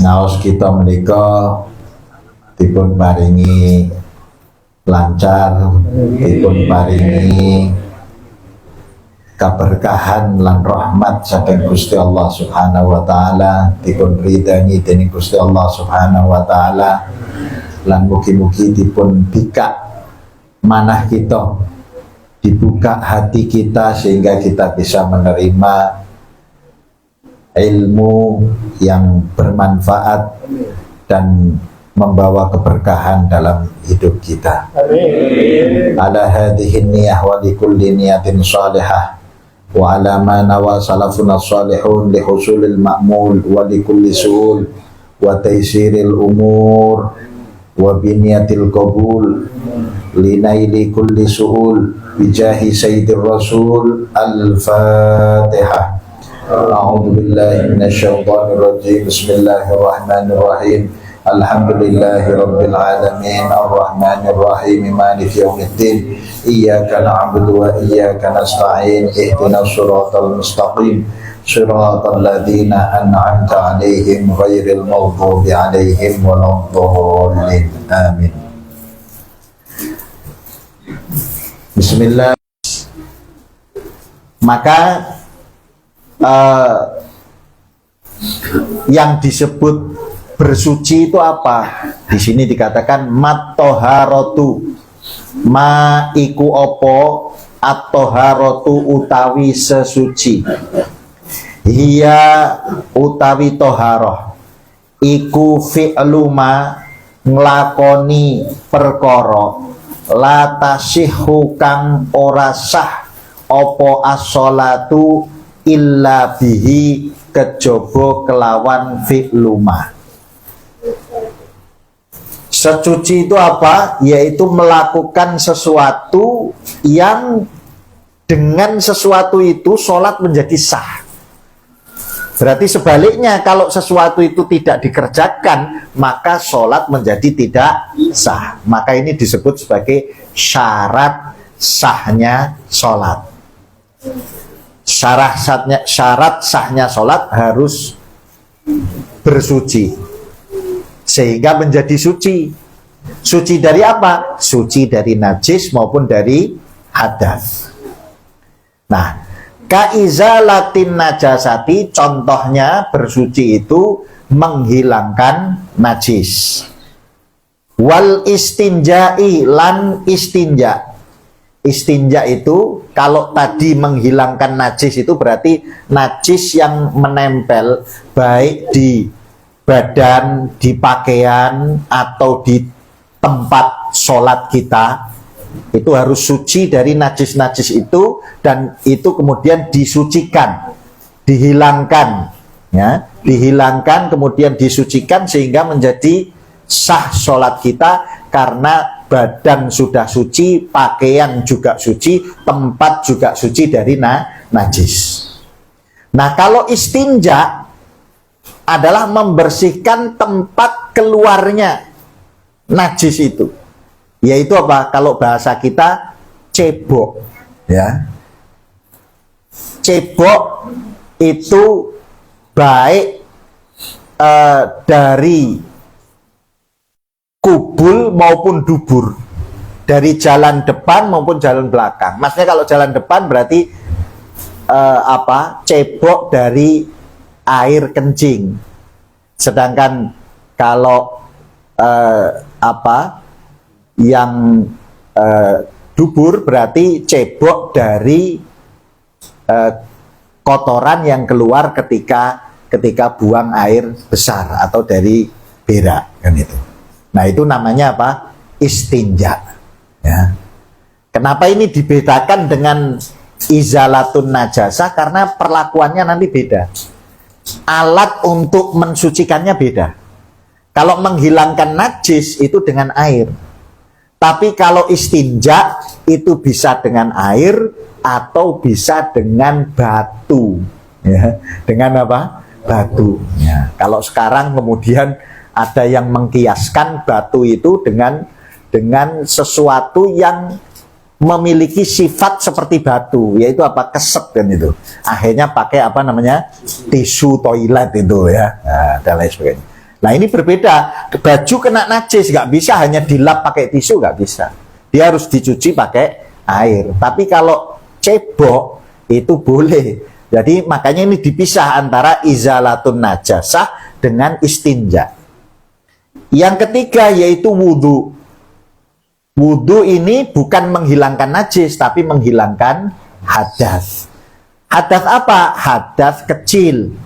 ngaos kita menika dipun paringi lancar, dipun paringi keberkahan lan rahmat saking Gusti Allah Subhanahu wa taala, dipun ridani dening Gusti Allah Subhanahu wa taala, lan mugi-mugi dipun bikak manah kita, dibuka hati kita sehingga kita bisa menerima ilmu yang bermanfaat dan membawa keberkahan dalam hidup kita. Amin. Ala hadhihi niyah wa li kulli niyatin salihah wa ala ma nawa salafuna salihun li husulil ma'mul wa li kulli su'ul wa taysiril umur wa biniyatil qabul li naili kulli su'ul bijahi sayyidir rasul. Al-Fatihah. A'udzu billahi minasy syaithanir rajim. Bismillahirrahmanirrahim. Alhamdulillahi rabbil alamin arrahmanir rahim maliki yaumiddin iyyaka na'budu wa iyyaka nasta'in ihdinas siratal mustaqim siratal ladzina an'amta 'alaihim ghairil maghdubi 'alaihim waladdallin. Amin. Bismillah. Maka yang disebut bersuci itu apa? Di sini dikatakan matoharotu, ma iku opo atoharotu utawi sesuci, hiya utawi toharoh, iku fi'luma nglakoni perkara, la tasihhu kang ora sah opo as-sholatu illa bihi kejaba kelawan fi'luma. Sesuci itu apa? Yaitu melakukan sesuatu yang dengan sesuatu itu sholat menjadi sah. Berarti sebaliknya, kalau sesuatu itu tidak dikerjakan, maka sholat menjadi tidak sah. Maka ini disebut sebagai syarat sahnya sholat. Syarat sahnya sholat harus bersuci sehingga menjadi suci. Suci dari apa? Suci dari najis maupun dari hadas. Nah, kaizalatin najasati, contohnya bersuci itu menghilangkan najis. Wal istinja'i lan istinja. Istinja itu kalau tadi menghilangkan najis itu berarti najis yang menempel baik di badan, di pakaian, atau di tempat sholat kita, itu harus suci dari najis-najis itu, dan itu kemudian disucikan, dihilangkan, ya, dihilangkan kemudian disucikan sehingga menjadi sah sholat kita, karena badan sudah suci, pakaian juga suci, tempat juga suci dari najis. Nah, kalau istinja adalah membersihkan tempat keluarnya najis itu, yaitu apa? Kalau bahasa kita cebok, ya. Cebok itu baik dari kubul maupun dubur, dari jalan depan maupun jalan belakang. Maksudnya kalau jalan depan berarti cebok dari air kencing. Sedangkan kalau yang dubur berarti cebok dari kotoran yang keluar ketika buang air besar atau dari berak, kan itu. Nah, itu namanya apa? Istinja. Ya. Kenapa ini dibedakan dengan izalatun najasah? Karena perlakuannya nanti beda. Alat untuk mensucikannya beda. Kalau menghilangkan najis itu dengan air. Tapi kalau istinja itu bisa dengan air atau bisa dengan batu. Ya. Dengan apa? Batu. Ya. Kalau sekarang kemudian ada yang mengkiaskan batu itu dengan sesuatu yang memiliki sifat seperti batu, yaitu apa? Keset kan itu. Akhirnya pakai apa namanya? Tisu toilet itu ya. Nah, dan lain sebagainya. Nah ini berbeda. Baju kena najis nggak bisa hanya dilap pakai tisu, nggak bisa. Dia harus dicuci pakai air. Tapi kalau cebok itu boleh. Jadi makanya ini dipisah antara izalatun najasah dengan istinja. Yang ketiga yaitu wudhu. Wudhu ini bukan menghilangkan najis, tapi menghilangkan hadas. Hadas apa? Hadas kecil.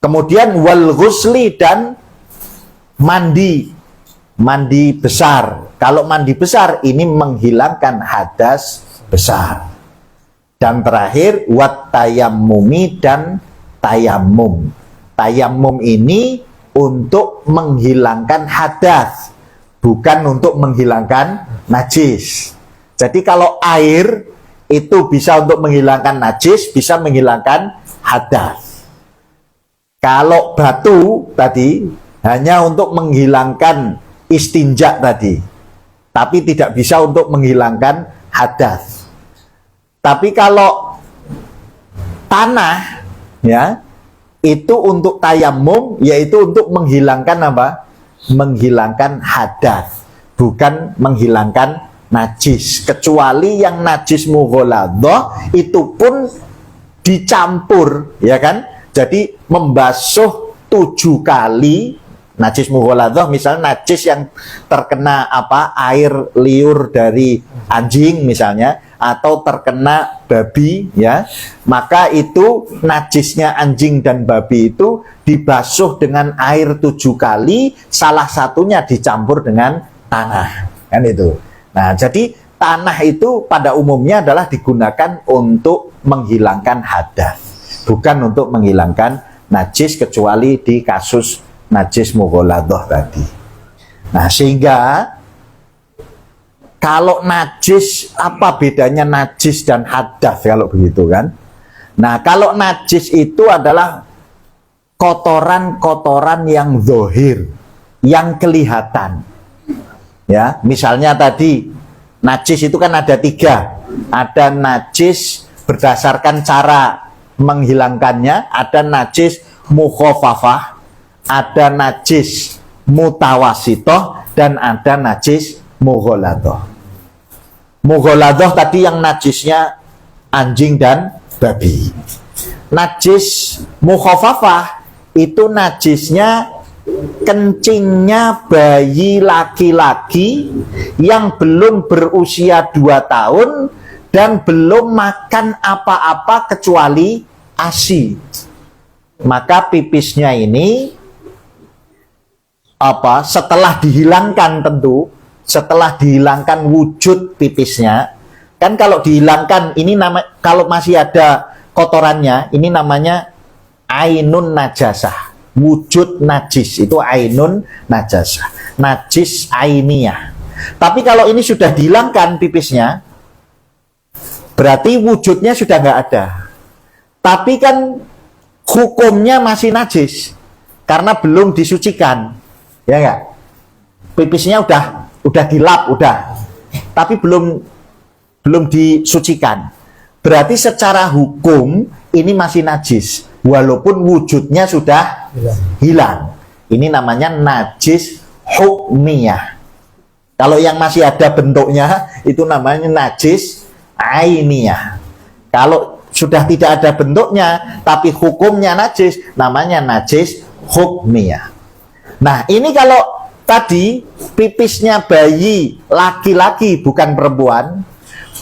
Kemudian wal ghusli dan mandi. Mandi besar. Kalau mandi besar ini menghilangkan hadas besar. Dan terakhir wat tayammumi dan tayammum. Tayammum ini untuk menghilangkan hadas, bukan untuk menghilangkan najis. Jadi kalau air itu bisa untuk menghilangkan najis, bisa menghilangkan hadas. Kalau batu tadi hanya untuk menghilangkan istinja tadi, tapi tidak bisa untuk menghilangkan hadas. Tapi kalau tanah ya itu untuk tayammum, yaitu untuk menghilangkan apa? Menghilangkan hadas, bukan menghilangkan najis. Kecuali yang najis mughaladhah itu pun dicampur, ya kan? Jadi membasuh 7 kali najis mughaladhah, misalnya najis yang terkena apa? Air liur dari anjing misalnya, atau terkena babi ya, maka itu najisnya anjing dan babi itu dibasuh dengan air 7 kali, salah satunya dicampur dengan tanah kan itu. Nah jadi tanah itu pada umumnya adalah digunakan untuk menghilangkan hadas, bukan untuk menghilangkan najis, kecuali di kasus najis mughaladhah tadi. Nah sehingga kalau najis, apa bedanya najis dan hadas kalau begitu kan? Nah kalau najis itu adalah kotoran-kotoran yang zahir, yang kelihatan. Ya, misalnya tadi najis itu kan ada 3. Ada najis berdasarkan cara menghilangkannya, ada najis mukhafafah, ada najis mutawasitoh, dan ada najis mughaladhah. Mughaladhah tadi yang najisnya anjing dan babi. Najis mukhafafah itu najisnya kencingnya bayi laki-laki yang belum berusia 2 tahun dan belum makan apa-apa kecuali ASI. Maka pipisnya ini apa? Setelah dihilangkan tentu, setelah dihilangkan wujud pipisnya, kan kalau dihilangkan ini kalau masih ada kotorannya, ini namanya ainun najasah, wujud najis, itu ainun najasah, najis ainiyah. Tapi kalau ini sudah dihilangkan pipisnya, berarti wujudnya sudah nggak ada, tapi kan hukumnya masih najis karena belum disucikan, ya nggak? Pipisnya udah dilap, tapi belum disucikan. Berarti secara hukum ini masih najis, walaupun wujudnya sudah hilang. Ini namanya najis hukmiyah. Kalau yang masih ada bentuknya, itu namanya najis ainiyah. Kalau sudah tidak ada bentuknya, tapi hukumnya najis, namanya najis hukmiyah. Nah, ini kalau tadi pipisnya bayi laki-laki bukan perempuan,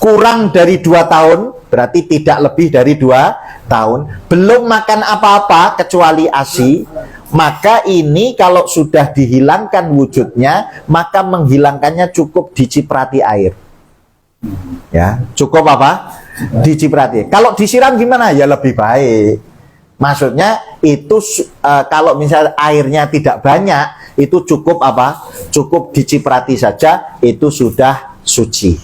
kurang dari 2 tahun, berarti tidak lebih dari 2 tahun, belum makan apa-apa kecuali ASI, maka ini kalau sudah dihilangkan wujudnya, maka menghilangkannya cukup diciprati air. Ya, cukup apa? Diciprati. Kalau disiram gimana? Ya lebih baik. Maksudnya itu kalau misalnya airnya tidak banyak, itu cukup apa? Cukup diciprati saja, itu sudah suci.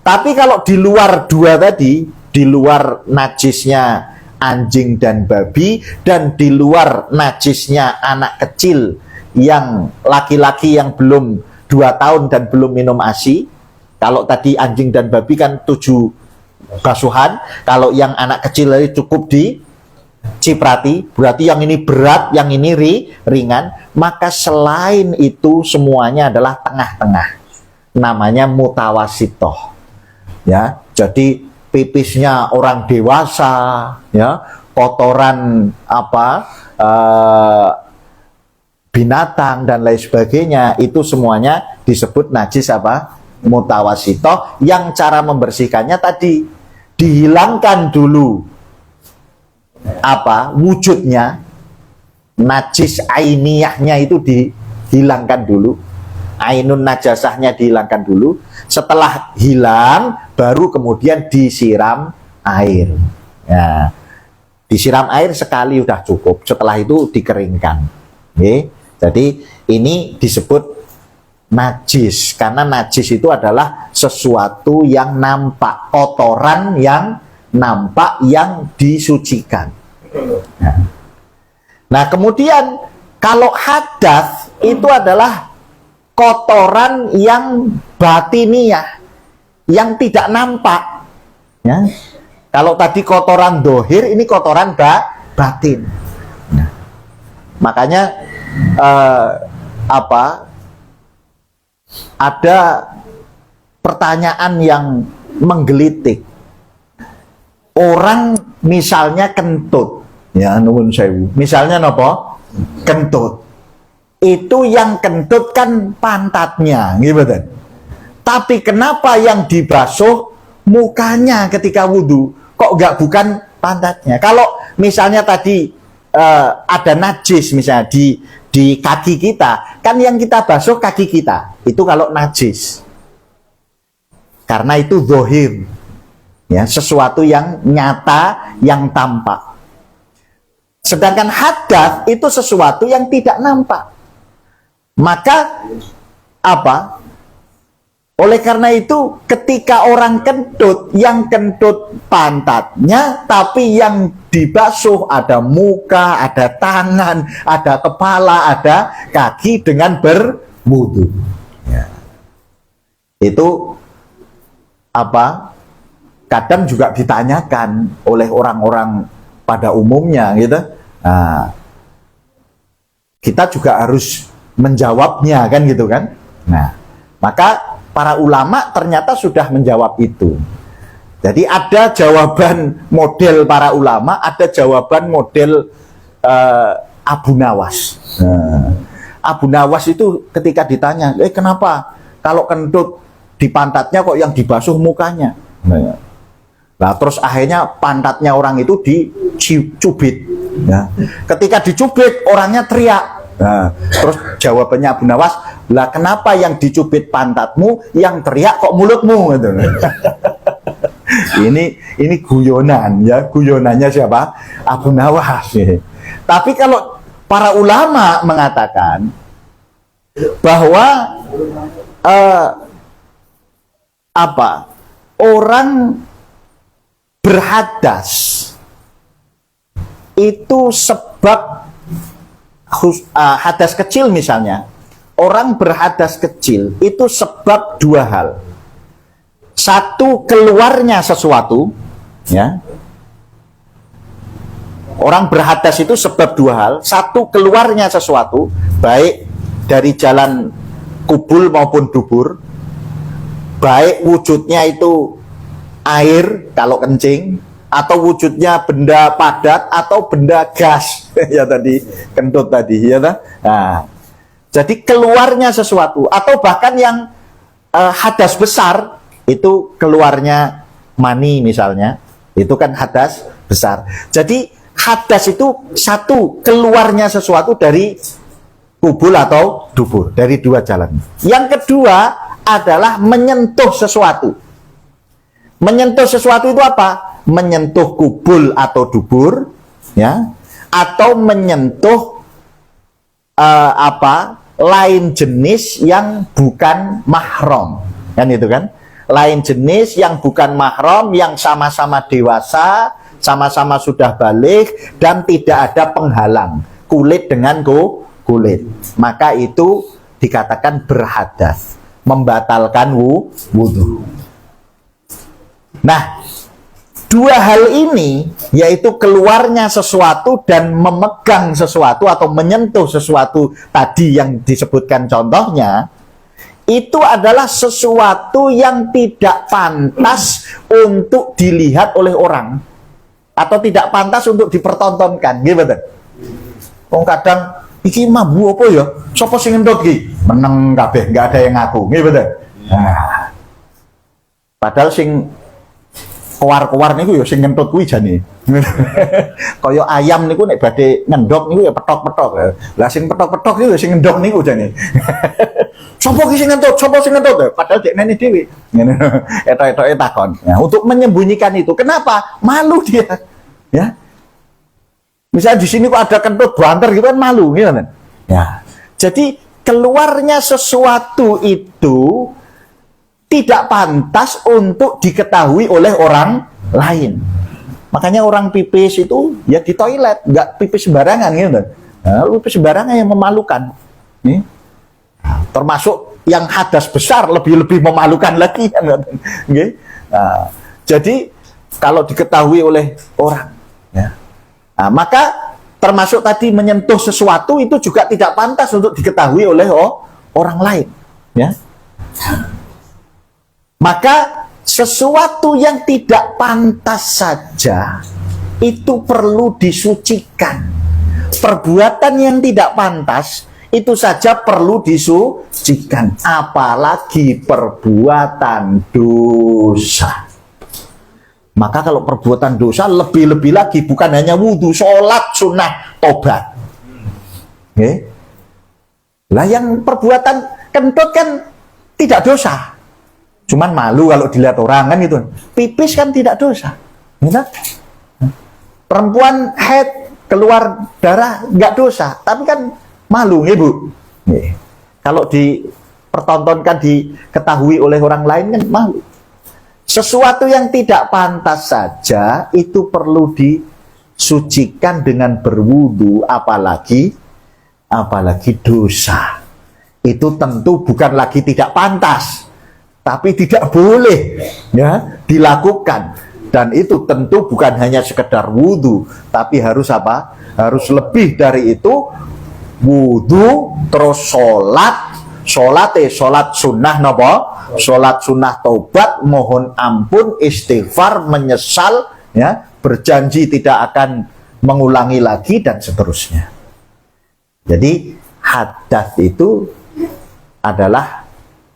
Tapi kalau di luar 2 tadi, di luar najisnya anjing dan babi, dan di luar najisnya anak kecil yang laki-laki yang belum 2 tahun dan belum minum ASI, Kalau tadi anjing dan babi kan 7 basuhan, kalau yang anak kecil tadi cukup diciprati, berarti yang ini berat, yang ini ringan. Maka selain itu semuanya adalah tengah-tengah, namanya mutawasitoh. Ya, jadi pipisnya orang dewasa, ya, kotoran binatang dan lain sebagainya, itu semuanya disebut najis mutawasitoh, yang cara membersihkannya tadi dihilangkan dulu wujudnya, najis ainiyahnya itu dihilangkan dulu, ainun najasahnya dihilangkan dulu. Setelah hilang baru kemudian disiram air. Ya, disiram air sekali udah cukup, setelah itu dikeringkan. Oke. Jadi ini disebut najis, karena najis itu adalah sesuatu yang nampak, kotoran yang nampak, yang disucikan. Nah, kemudian kalau hadas itu adalah kotoran yang batiniah, yang tidak nampak. Ya. Kalau tadi kotoran dohir, ini kotoran batin. Nah, makanya ada pertanyaan yang menggelitik. Orang misalnya kentut, ya nuwun sewu. Misalnya nopo? Kentut. Itu yang kentut kan pantatnya, gitu. Tapi kenapa yang dibasuh mukanya ketika wudhu? Kok bukan pantatnya? Kalau misalnya tadi ada najis misalnya di kaki kita, kan yang kita basuh kaki kita, itu kalau najis, karena itu zohir, ya, sesuatu yang nyata, yang tampak. Sedangkan hadas itu sesuatu yang tidak nampak. Maka oleh karena itu ketika orang kentut, yang kentut pantatnya, tapi yang dibasuh ada muka, ada tangan, ada kepala, ada kaki dengan berwudu. Ya. Itu kadang juga ditanyakan oleh orang-orang pada umumnya, gitu. Nah, kita juga harus menjawabnya, kan, gitu kan. Nah, maka para ulama ternyata sudah menjawab itu. Jadi ada jawaban model para ulama, ada jawaban model Abu Nawas. Nah, Abu Nawas itu ketika ditanya, kenapa kalau kentut di pantatnya kok yang dibasuh mukanya? Nah, terus akhirnya pantatnya orang itu dicubit. Ya. Ketika dicubit orangnya teriak. Nah, terus jawabannya Abu Nawas, lah kenapa yang dicubit pantatmu, yang teriak kok mulutmu? Gitu. Ini guyonan, ya, guyonannya siapa? Abu Nawas. Tapi kalau para ulama mengatakan bahwa orang berhadas itu sebab hadas kecil misalnya, orang berhadas kecil itu sebab 2 hal. Satu, keluarnya sesuatu, ya. Orang berhadas itu sebab 2 hal. Satu, keluarnya sesuatu, baik dari jalan kubul maupun dubur, baik wujudnya itu air kalau kencing, atau wujudnya benda padat atau benda gas. Ya tadi kentut tadi, ya. Nah, jadi keluarnya sesuatu, atau bahkan yang hadas besar itu keluarnya mani misalnya, itu kan hadas besar. Jadi hadas itu satu, keluarnya sesuatu dari kubul atau dubur, dari 2 jalan. Yang kedua adalah menyentuh sesuatu. Menyentuh sesuatu itu apa? Menyentuh kubul atau dubur, ya, atau menyentuh lain jenis yang bukan mahram, kan itu kan? Lain jenis yang bukan mahram, yang sama-sama dewasa, sama-sama sudah balik, dan tidak ada penghalang, kulit dengan kulit, maka itu dikatakan berhadas. membatalkan wudhu. Nah, dua hal ini, yaitu keluarnya sesuatu dan memegang sesuatu atau menyentuh sesuatu tadi yang disebutkan contohnya, itu adalah sesuatu yang tidak pantas untuk dilihat oleh orang atau tidak pantas untuk dipertontonkan, gitu. Wong kadang iki mabu apa ya? Sopo sing ngendot iki? Meneng kabeh, enggak ada yang ngaku, gitu. Nah, padahal sing kewar-kewar niku ya sing ngentut kuwi jane. Kaya ayam niku nek badhe ngendhok niku ya petok-petok. Lah sing petok-petok niku ya sing ngendhok niku jane. Sopo ki sing ngentut? Sopo sing ngentut? Padahal dekne dhewe. Ngene. Etok-etoke takon. Nah, untuk menyembunyikan itu. Kenapa? Malu dia. Ya. Misalnya di sini kok ada kentut banter gitu kan malu gitu kan. Ya. Jadi keluarnya sesuatu itu tidak pantas untuk diketahui oleh orang lain. Makanya orang pipis itu ya di toilet, nggak pipis sembarangan gitu. Nah, pipis sembarangan yang memalukan. Nih. Termasuk yang hadas besar lebih memalukan lagi. Nah, jadi kalau diketahui oleh orang, ya. Nah, maka termasuk tadi menyentuh sesuatu itu juga tidak pantas untuk diketahui oleh orang lain. Ya. Maka sesuatu yang tidak pantas saja itu perlu disucikan. Perbuatan yang tidak pantas itu saja perlu disucikan. Apalagi perbuatan dosa. Maka kalau perbuatan dosa lebih-lebih lagi, bukan hanya wudhu, sholat, sunnah, tobat. Okay. Lah yang perbuatan kentut kan tidak dosa. Cuman malu kalau dilihat orang kan gitu. Pipis kan tidak dosa. Gitu? Perempuan haid keluar darah nggak dosa, tapi kan malu, ibu. Kalau dipertontonkan, diketahui oleh orang lain kan malu. Sesuatu yang tidak pantas saja itu perlu disucikan dengan berwudu, apalagi dosa. Itu tentu bukan lagi tidak pantas, tapi tidak boleh ya dilakukan. Dan itu tentu bukan hanya sekedar wudu, tapi harus apa? Harus lebih dari itu. Wudu terus sholat sunnah napa? Sholat sunnah taubat, mohon ampun, istighfar, menyesal, ya, berjanji tidak akan mengulangi lagi dan seterusnya. Jadi hadas itu adalah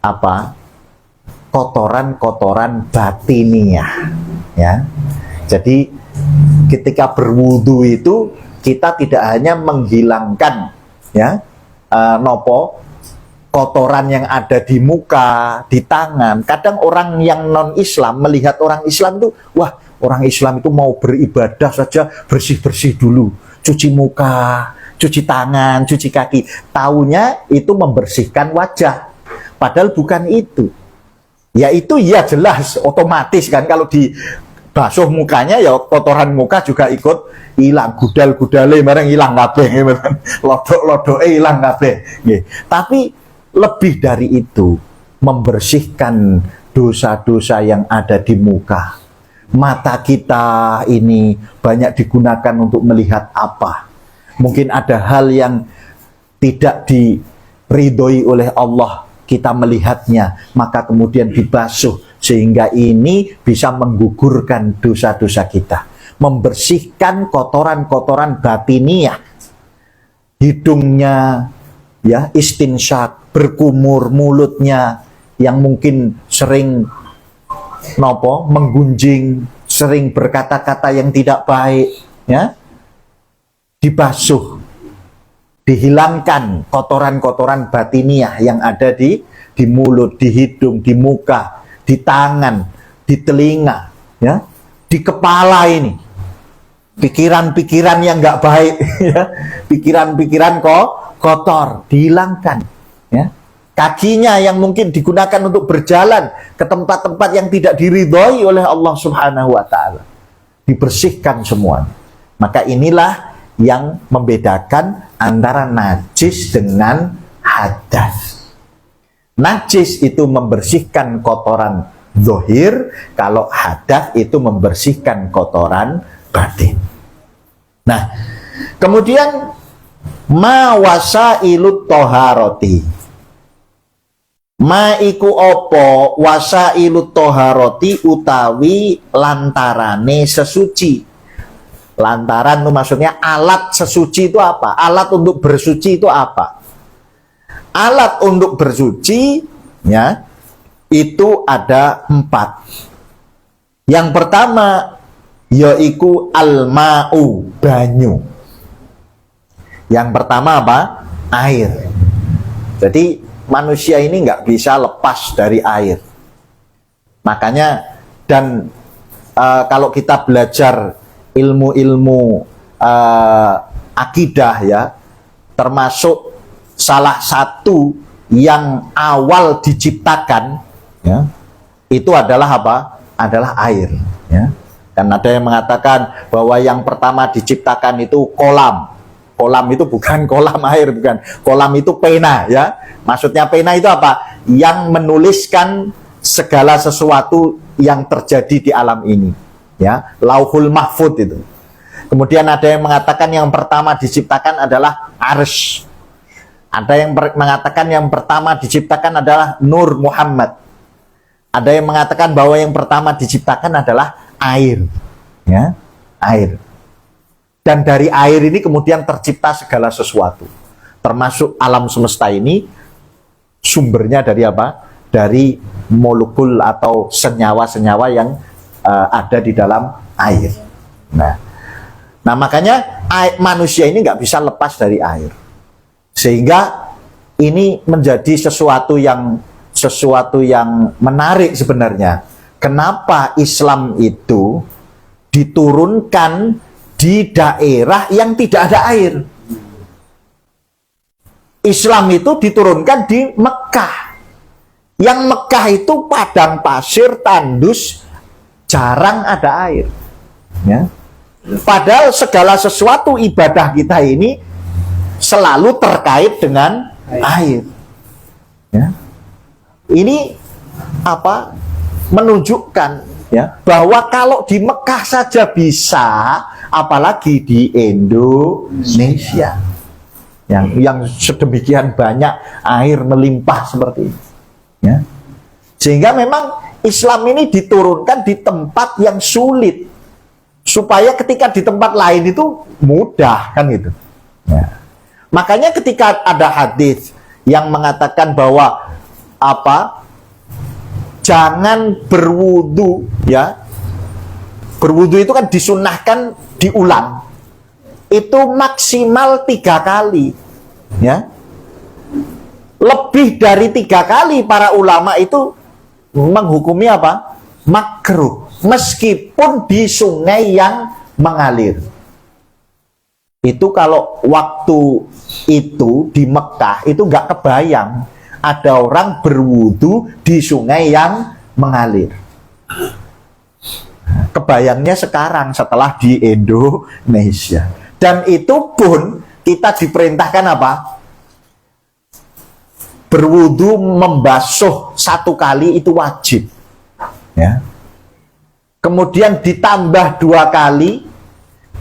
apa? Kotoran-kotoran batiniah, ya. Jadi ketika berwudu itu kita tidak hanya menghilangkan, ya, kotoran yang ada di muka, di tangan. Kadang orang yang non-Islam melihat orang Islam itu, wah, orang Islam itu mau beribadah saja bersih-bersih dulu, cuci muka, cuci tangan, cuci kaki. Taunya itu membersihkan wajah, padahal bukan itu. Ya itu ya jelas, otomatis kan, kalau dibasuh mukanya ya kotoran muka juga ikut hilang, gudal-gudale bareng hilang kabeh, lodok-lodoke hilang kabeh. Tapi lebih dari itu, membersihkan dosa-dosa yang ada di muka. Mata kita ini banyak digunakan untuk melihat apa. Mungkin ada hal yang tidak diridhoi oleh Allah, kita melihatnya, maka kemudian dibasuh, sehingga ini bisa menggugurkan dosa-dosa kita. Membersihkan kotoran-kotoran batiniah. Hidungnya, ya, istinsyak, berkumur, mulutnya yang mungkin sering menggunjing, sering berkata-kata yang tidak baik, ya, dibasuh, dihilangkan kotoran-kotoran batiniah yang ada di mulut, di hidung, di muka, di tangan, di telinga, ya, di kepala ini. Pikiran-pikiran yang nggak baik, ya, pikiran-pikiran kotor, dihilangkan, ya. Kakinya yang mungkin digunakan untuk berjalan ke tempat-tempat yang tidak diridhoi oleh Allah Subhanahu wa Ta'ala, dibersihkan semua. Maka inilah yang membedakan antara najis dengan hadas. najis itu membersihkan kotoran zahir, kalau hadas itu membersihkan kotoran batin. Nah, kemudian ma wasailut toharoti, ma iku opo wasailut toharoti utawi lantarane sesuci. Lantaran itu maksudnya alat sesuci itu apa? Alat untuk bersuci itu apa? Alat untuk bersuci ya itu ada 4. Yang pertama yaiku al-ma'u, banyu. Yang pertama apa? Air. Jadi manusia ini nggak bisa lepas dari air. Makanya dan kalau kita belajar ilmu-ilmu akidah ya, termasuk salah satu yang awal diciptakan ya, itu adalah apa? Adalah air ya. Dan ada yang mengatakan bahwa yang pertama diciptakan itu kolam. Kolam itu bukan kolam air, bukan. Kolam itu pena ya. Maksudnya pena itu apa? Yang menuliskan segala sesuatu yang terjadi di alam ini. Ya, Lauhul Mahfud itu. Kemudian ada yang mengatakan yang pertama diciptakan adalah arsy. Ada yang mengatakan yang pertama diciptakan adalah Nur Muhammad. Ada yang mengatakan bahwa yang pertama diciptakan adalah air. Ya, air. Dan dari air ini kemudian tercipta segala sesuatu. Termasuk alam semesta ini sumbernya dari apa? Dari molekul atau senyawa-senyawa yang ada di dalam air. Nah makanya manusia ini nggak bisa lepas dari air. Sehingga ini menjadi sesuatu yang menarik sebenarnya. Kenapa Islam itu diturunkan di daerah yang tidak ada air? Islam itu diturunkan di Mekah. Yang Mekah itu padang pasir, tandus, jarang ada air. Ya. Padahal segala sesuatu ibadah kita ini selalu terkait dengan air. Ya. Ini apa? Menunjukkan ya bahwa kalau di Mekah saja bisa, apalagi di Indonesia yang sedemikian banyak air melimpah seperti ini. Ya. Sehingga memang Islam ini diturunkan di tempat yang sulit supaya ketika di tempat lain itu mudah, kan gitu. Ya. Makanya ketika ada hadis yang mengatakan bahwa apa? Jangan berwudu ya. Berwudu itu kan disunnahkan diulang. Itu maksimal 3 kali. Ya. Lebih dari 3 kali para ulama itu menghukumi apa? Makruh. Meskipun di sungai yang mengalir. Itu kalau waktu itu di Mekah itu nggak kebayang ada orang berwudu di sungai yang mengalir. Kebayangnya sekarang setelah di Indonesia. Dan itu pun kita diperintahkan apa? Berwudu membasuh 1 kali itu wajib. Ya. Kemudian ditambah 2 kali,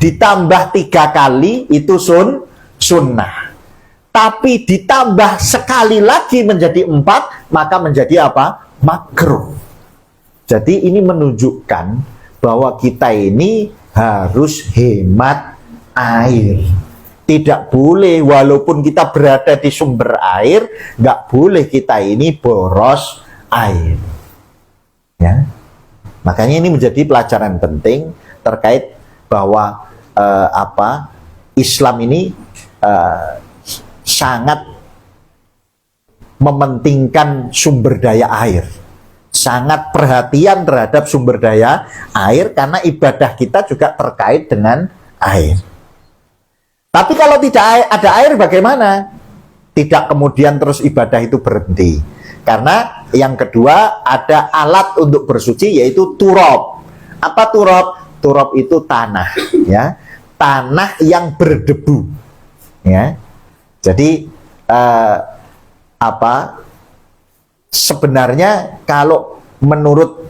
ditambah 3 kali itu sunnah. Tapi ditambah sekali lagi menjadi 4, maka menjadi apa? Makruh. Jadi ini menunjukkan bahwa kita ini harus hemat air. Tidak boleh, walaupun kita berada di sumber air, nggak boleh kita ini boros air. Ya. Makanya ini menjadi pelajaran penting terkait bahwa Islam ini sangat mementingkan sumber daya air, sangat perhatian terhadap sumber daya air karena ibadah kita juga terkait dengan air. Tapi kalau tidak ada air bagaimana? Tidak kemudian terus ibadah itu berhenti. Karena yang kedua ada alat untuk bersuci yaitu turab. Apa turab? Turab itu tanah, ya, tanah yang berdebu, ya. Jadi sebenarnya kalau menurut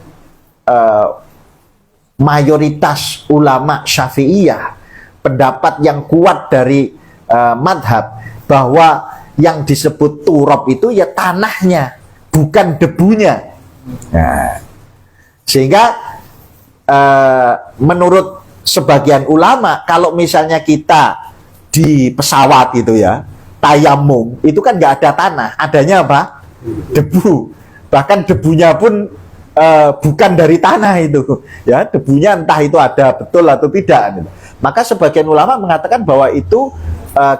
mayoritas ulama Syafi'iyah, pendapat yang kuat dari madhab bahwa yang disebut turab itu ya tanahnya, bukan debunya. Nah, sehingga menurut sebagian ulama, kalau misalnya kita di pesawat itu ya, tayamum, itu kan nggak ada tanah, adanya apa? Debu. Bahkan debunya pun bukan dari tanah itu, ya, debunya entah itu ada betul atau tidak. Gitu. Maka sebagian ulama mengatakan bahwa itu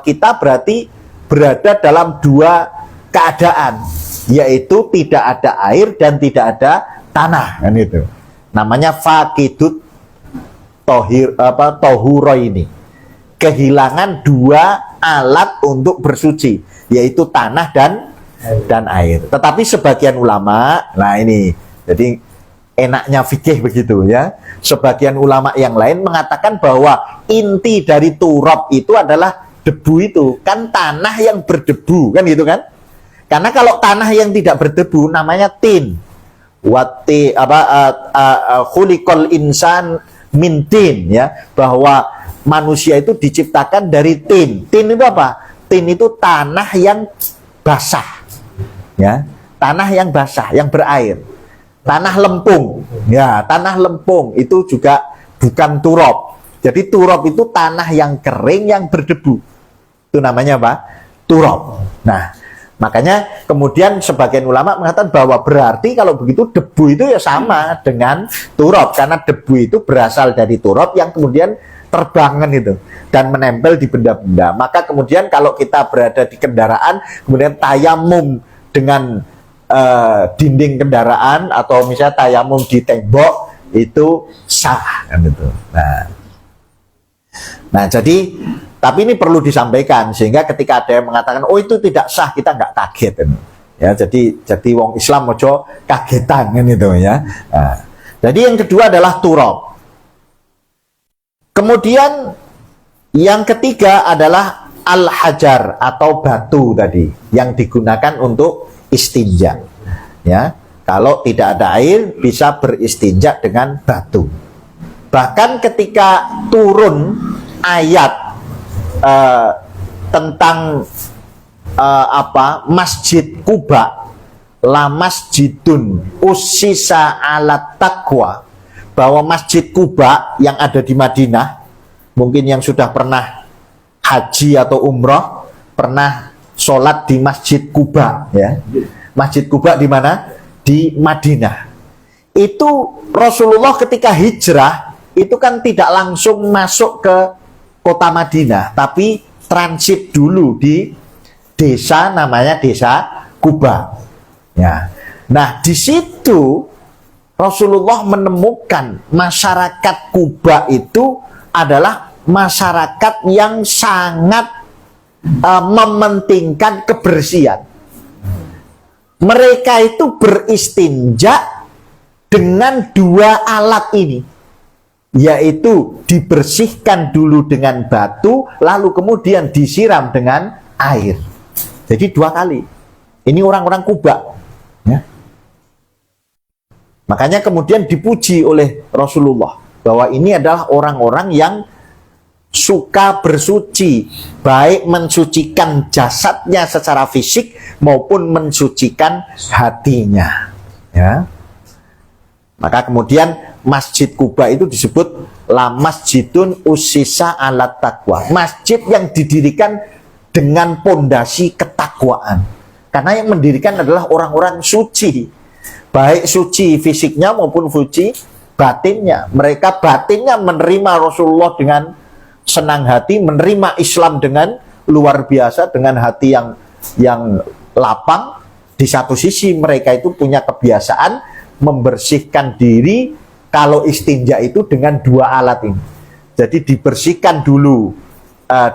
kita berarti berada dalam dua keadaan, yaitu tidak ada air dan tidak ada tanah, kan itu. Namanya fakidut tohuro ini, kehilangan dua alat untuk bersuci, yaitu tanah dan air. Tetapi sebagian ulama, nah ini jadi enaknya fikih begitu ya, sebagian ulama yang lain mengatakan bahwa inti dari turab itu adalah debu, itu kan tanah yang berdebu, kan gitu kan. Karena kalau tanah yang tidak berdebu namanya tin. Wati khuliqal insan min tin, ya, bahwa manusia itu diciptakan dari tin. Tin itu apa? Tin itu tanah yang basah, ya, tanah yang basah, yang berair. Tanah lempung, ya, tanah lempung itu juga bukan turab. Jadi turab itu tanah yang kering yang berdebu. Itu namanya apa? Turab. Nah, makanya kemudian sebagian ulama mengatakan bahwa berarti kalau begitu debu itu ya sama dengan turab, karena debu itu berasal dari turab yang kemudian terbangan itu dan menempel di benda-benda. Maka kemudian kalau kita berada di kendaraan, kemudian tayamum dengan dinding kendaraan atau misalnya tayamum di tembok, itu sah, kan itu. Nah, jadi tapi ini perlu disampaikan sehingga ketika ada yang mengatakan oh itu tidak sah, kita nggak kaget, kan. Ya, jadi wong Islam mojo kagetan, kan itu ya. Nah, jadi yang kedua adalah turab. Kemudian yang ketiga adalah al-hajar atau batu tadi yang digunakan untuk istinja, ya. Kalau tidak ada air bisa beristinja dengan batu. Bahkan ketika turun ayat tentang Masjid Quba, la masjidun ussisa ala taqwa, bahwa Masjid Quba yang ada di Madinah, mungkin yang sudah pernah haji atau umroh pernah sholat di Masjid Quba, ya. Masjid Quba di mana? Di Madinah. Itu Rasulullah ketika hijrah itu kan tidak langsung masuk ke kota Madinah, tapi transit dulu di desa namanya desa Quba. Ya. Nah, di situ Rasulullah menemukan masyarakat Quba itu adalah masyarakat yang sangat mementingkan kebersihan. Mereka itu beristinja dengan dua alat ini, yaitu dibersihkan dulu dengan batu, lalu kemudian disiram dengan air. Jadi dua kali. Ini orang-orang Quba, ya. Makanya kemudian dipuji oleh Rasulullah bahwa ini adalah orang-orang yang suka bersuci, baik mensucikan jasadnya secara fisik maupun mensucikan hatinya, ya. Maka kemudian Masjid Quba itu disebut la masjidun ussisa ala taqwa, masjid yang didirikan dengan pondasi ketakwaan, karena yang mendirikan adalah orang-orang suci, baik suci fisiknya maupun suci batinnya. Mereka batinnya menerima Rasulullah dengan senang hati, menerima Islam dengan luar biasa, dengan hati yang lapang. Di satu sisi mereka itu punya kebiasaan membersihkan diri kalau istinja itu dengan dua alat ini. Jadi dibersihkan dulu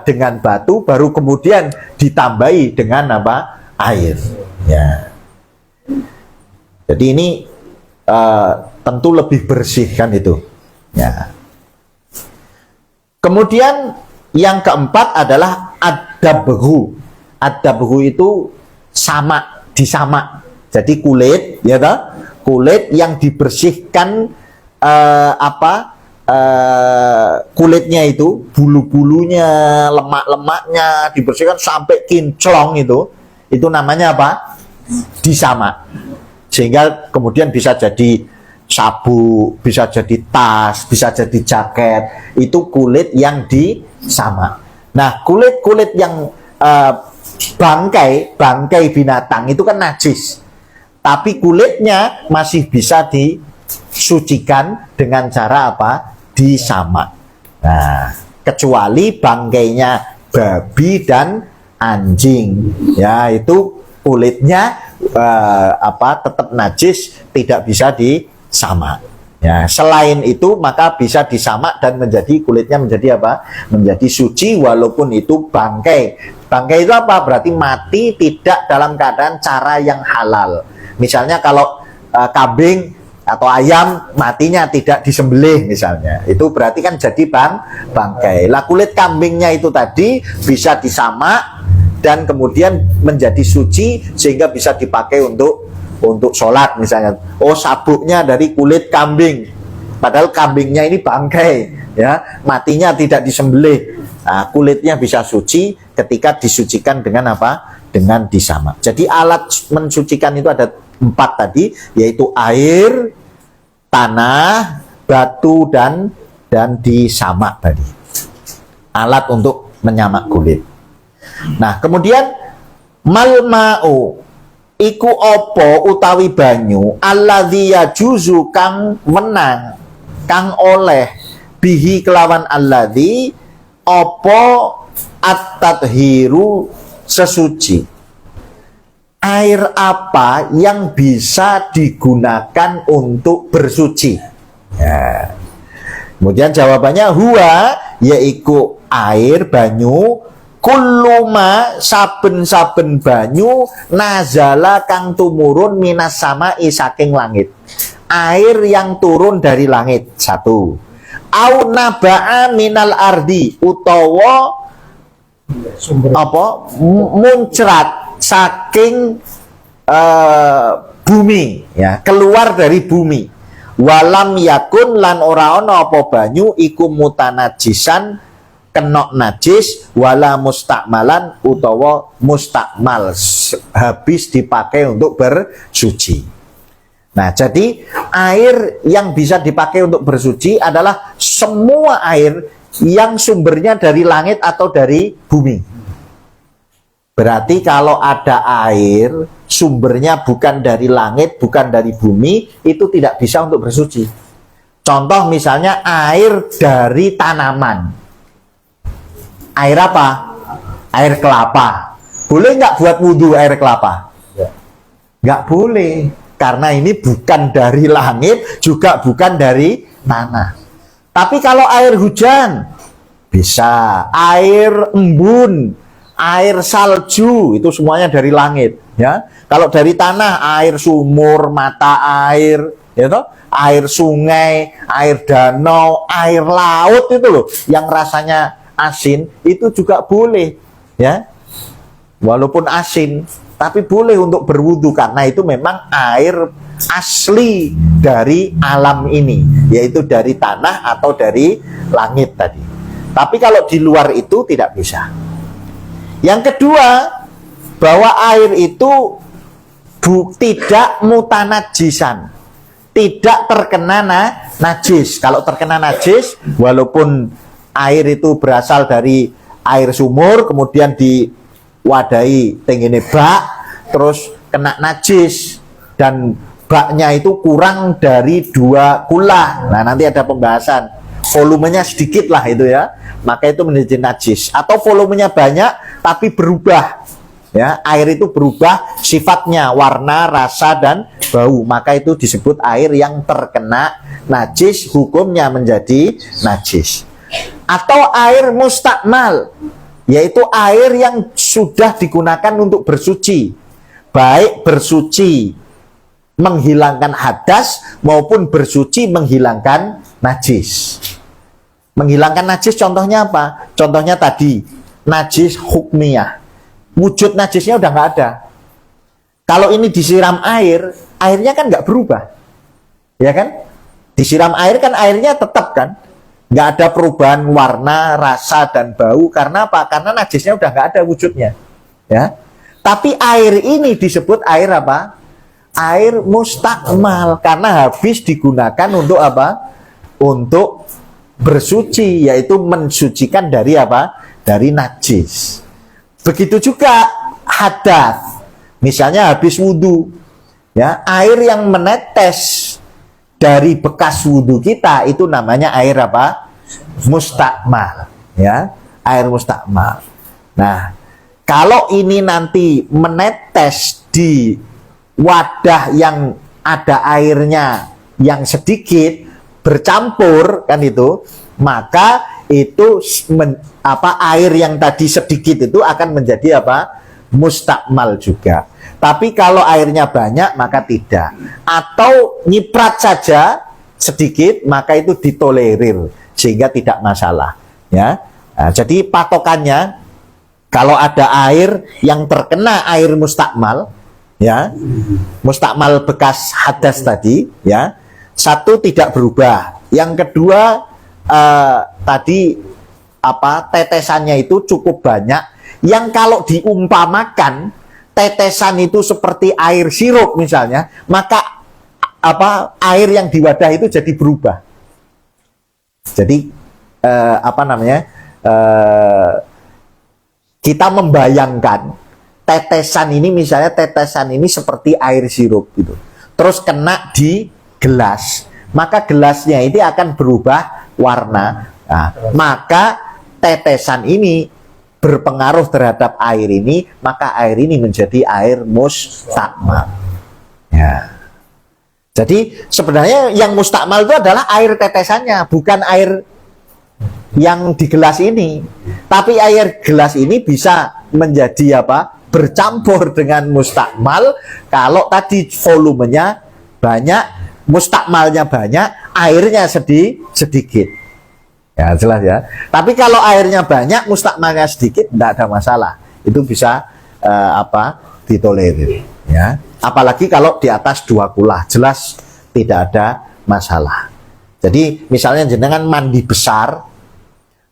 dengan batu, baru kemudian ditambahi dengan apa? Air. Ya. Jadi ini tentu lebih bersih, kan itu. Ya. Kemudian yang keempat adalah ad-dabghu. Ad-dabghu itu sama, disamak. Jadi kulit, ya toh, kulit yang dibersihkan kulitnya itu, bulu-bulunya, lemak-lemaknya dibersihkan sampai kinclong itu namanya apa? Disamak. Sehingga kemudian bisa jadi sabuk, bisa jadi tas, bisa jadi jaket. Itu kulit yang disamak. Nah, kulit-kulit yang bangkai binatang itu kan najis. Tapi kulitnya masih bisa disucikan dengan cara apa? Disamak. Nah, kecuali bangkainya babi dan anjing, ya itu kulitnya tetap najis, tidak bisa disamak. Ya, selain itu maka bisa disamak dan kulitnya menjadi apa? Menjadi suci walaupun itu bangkai. Bangkai itu apa? Berarti mati tidak dalam keadaan cara yang halal. Misalnya kalau kambing atau ayam matinya tidak disembelih misalnya, itu berarti kan jadi bangkai. Lah kulit kambingnya itu tadi bisa disamak dan kemudian menjadi suci sehingga bisa dipakai untuk sholat misalnya. Oh, sabuknya dari kulit kambing, padahal kambingnya ini bangkai, ya, matinya tidak disembelih. Nah, kulitnya bisa suci ketika disucikan dengan apa? Dengan disamak. Jadi alat mensucikan itu ada 4 tadi, yaitu air, tanah, batu dan disamak tadi. Alat untuk menyamak kulit. Nah, kemudian malma'u iku opo utawi banyu alladzi yajuzu kang menang kang oleh bihi kelawan alladzi opo at-tadhiru sesuci. Air apa yang bisa digunakan untuk bersuci? Ya. Kemudian jawabannya huwa, yaitu air banyu kulluma saben-saben banyu nazala kang tumurun minas samai saking langit. Air yang turun dari langit, 1. Au naba'a minal ardi, utawa muncrat saking bumi, ya, keluar dari bumi. Walam yakun lan ora ana apa banyu iku mutanajisan kenok najis wala mustakmalan utawa mustakmal habis dipakai untuk bersuci. Nah, jadi air yang bisa dipakai untuk bersuci adalah semua air yang sumbernya dari langit atau dari bumi. Berarti kalau ada air sumbernya bukan dari langit, bukan dari bumi, itu tidak bisa untuk bersuci. Contoh misalnya air dari tanaman. Air apa? Air kelapa. Boleh nggak buat wudhu air kelapa? Nggak boleh. Karena ini bukan dari langit, juga bukan dari tanah. Tapi kalau air hujan, bisa. Air embun, air salju, itu semuanya dari langit, ya. Kalau dari tanah, air sumur, mata air, ya toh, air sungai, air danau, air laut itu loh, yang rasanya asin, itu juga boleh, ya. Walaupun asin, tapi boleh untuk berwudu karena itu memang air asli dari alam ini, yaitu dari tanah atau dari langit tadi. Tapi kalau di luar itu tidak bisa. Yang kedua, bahwa air itu tidak mutanajisan, tidak terkena najis. Kalau terkena najis, walaupun air itu berasal dari air sumur, kemudian diwadahi tenggene bak, terus kena najis, dan baknya itu kurang dari 2 kula. Nah, nanti ada pembahasan. Volumenya sedikit lah itu, ya, maka itu menjadi najis. Atau volumenya banyak tapi berubah, ya, air itu berubah sifatnya, warna, rasa dan bau, maka itu disebut air yang terkena najis, hukumnya menjadi najis. Atau air mustakmal, yaitu air yang sudah digunakan untuk bersuci, baik bersuci menghilangkan hadas maupun bersuci menghilangkan najis. Menghilangkan najis contohnya apa? Contohnya tadi najis hukmiyah, wujud najisnya udah nggak ada. Kalau ini disiram air, airnya kan nggak berubah, ya kan? Disiram air kan airnya tetap kan, nggak ada perubahan warna, rasa dan bau. Karena apa? Karena najisnya udah nggak ada wujudnya, ya. Tapi air ini disebut air apa? Air mustakmal, karena habis digunakan untuk apa? Untuk bersuci, yaitu mensucikan dari apa? Dari najis. Begitu juga hadas. Misalnya habis wudhu, ya, air yang menetes dari bekas wudhu kita itu namanya air apa? Mustakmal, ya, air mustakmal. Nah, kalau ini nanti menetes di wadah yang ada airnya yang sedikit bercampur kan itu, maka itu air yang tadi sedikit itu akan menjadi apa? Mustakmal juga. Tapi kalau airnya banyak maka tidak. Atau nyiprat saja sedikit maka itu ditolerir sehingga tidak masalah, ya. Nah, jadi patokannya kalau ada air yang terkena air mustakmal, ya, mustakmal bekas hadas tadi, ya, satu tidak berubah. Yang kedua tadi apa, tetesannya itu cukup banyak. Yang kalau diumpamakan tetesan itu seperti air sirup misalnya, maka apa, air yang di wadah itu jadi berubah. Jadi apa namanya, kita membayangkan tetesan ini, misalnya tetesan ini seperti air sirup gitu, terus kena di gelas, maka gelasnya ini akan berubah warna. Nah, maka tetesan ini berpengaruh terhadap air ini, maka air ini menjadi air mustakmal, ya. Jadi sebenarnya yang mustakmal itu adalah air tetesannya, bukan air yang di gelas ini. Tapi air gelas ini bisa menjadi apa? Bercampur dengan mustakmal kalau tadi volumenya banyak, mustakmalnya banyak, airnya sedikit. Ya, jelas ya. Tapi kalau airnya banyak, mustakmalnya sedikit, tidak ada masalah. Itu bisa ditolerir, ya. Apalagi kalau di atas 2 kula, jelas tidak ada masalah. Jadi misalnya jenengan mandi besar,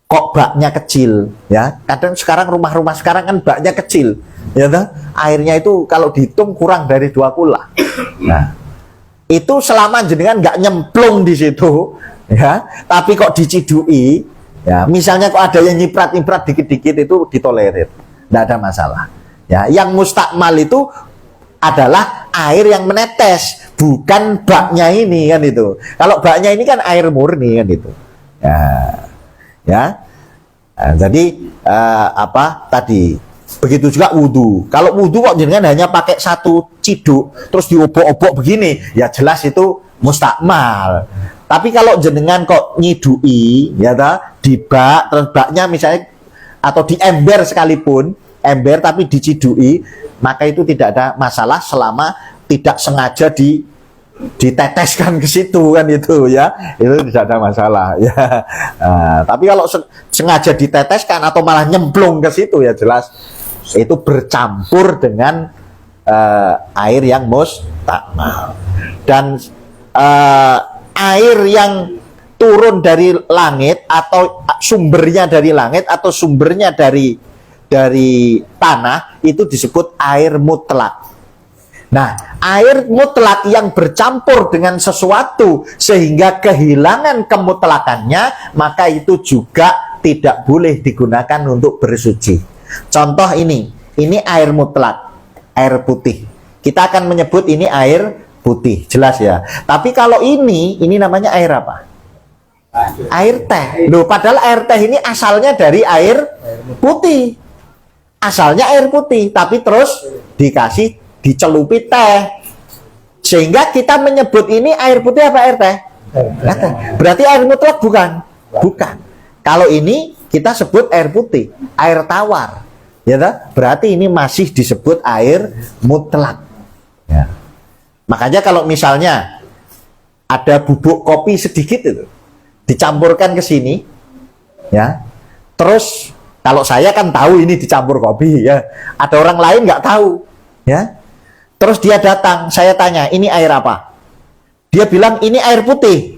kok baknya kecil, ya. Kadang sekarang rumah-rumah sekarang kan baknya kecil, ya toh? Airnya itu kalau dihitung kurang dari 2 kula. Nah, itu selama jenengan nggak nyemplung di situ, ya, tapi kok dicidui, ya, misalnya kok ada yang nyiprat-nyiprat dikit-dikit, itu ditolerir, tidak ada masalah, ya. Yang mustakmal itu adalah air yang menetes, bukan baknya ini kan itu. Kalau baknya ini kan air murni kan itu, ya, ya. Nah, jadi apa tadi? Begitu juga wudhu. Kalau wudhu kok jenengan hanya pakai 1 ciduk terus diobok-obok begini, ya jelas itu mustakmal. Tapi kalau jenengan kok nyidui, ya di bak, terus baknya misalnya atau di ember sekalipun, ember tapi dicidui, maka itu tidak ada masalah selama tidak sengaja diteteskan ke situ kan itu, ya, itu tidak ada masalah, ya. Tapi kalau sengaja diteteskan atau malah nyemplung ke situ, ya jelas itu bercampur dengan air yang mustakmal. Dan air yang turun dari langit atau sumbernya dari langit atau sumbernya dari tanah itu disebut air mutlak. Nah, air mutlak yang bercampur dengan sesuatu sehingga kehilangan kemutlakannya, maka itu juga tidak boleh digunakan untuk bersuci. Contoh ini air mutlak, air putih. Kita akan menyebut ini air putih, jelas ya. Tapi kalau ini namanya air apa? Air teh. Loh, padahal air teh ini asalnya dari air putih. Asalnya air putih, tapi terus dicelupi teh. Sehingga kita menyebut ini air putih apa air teh? Berarti air mutlak bukan? Bukan. Kalau ini kita sebut air putih, air tawar. Ya, berarti ini masih disebut air mutlak. Ya. Makanya kalau misalnya ada bubuk kopi sedikit itu dicampurkan ke sini, ya. Terus kalau saya kan tahu ini dicampur kopi, ya. Ada orang lain nggak tahu, ya. Terus dia datang, saya tanya, ini air apa? Dia bilang ini air putih.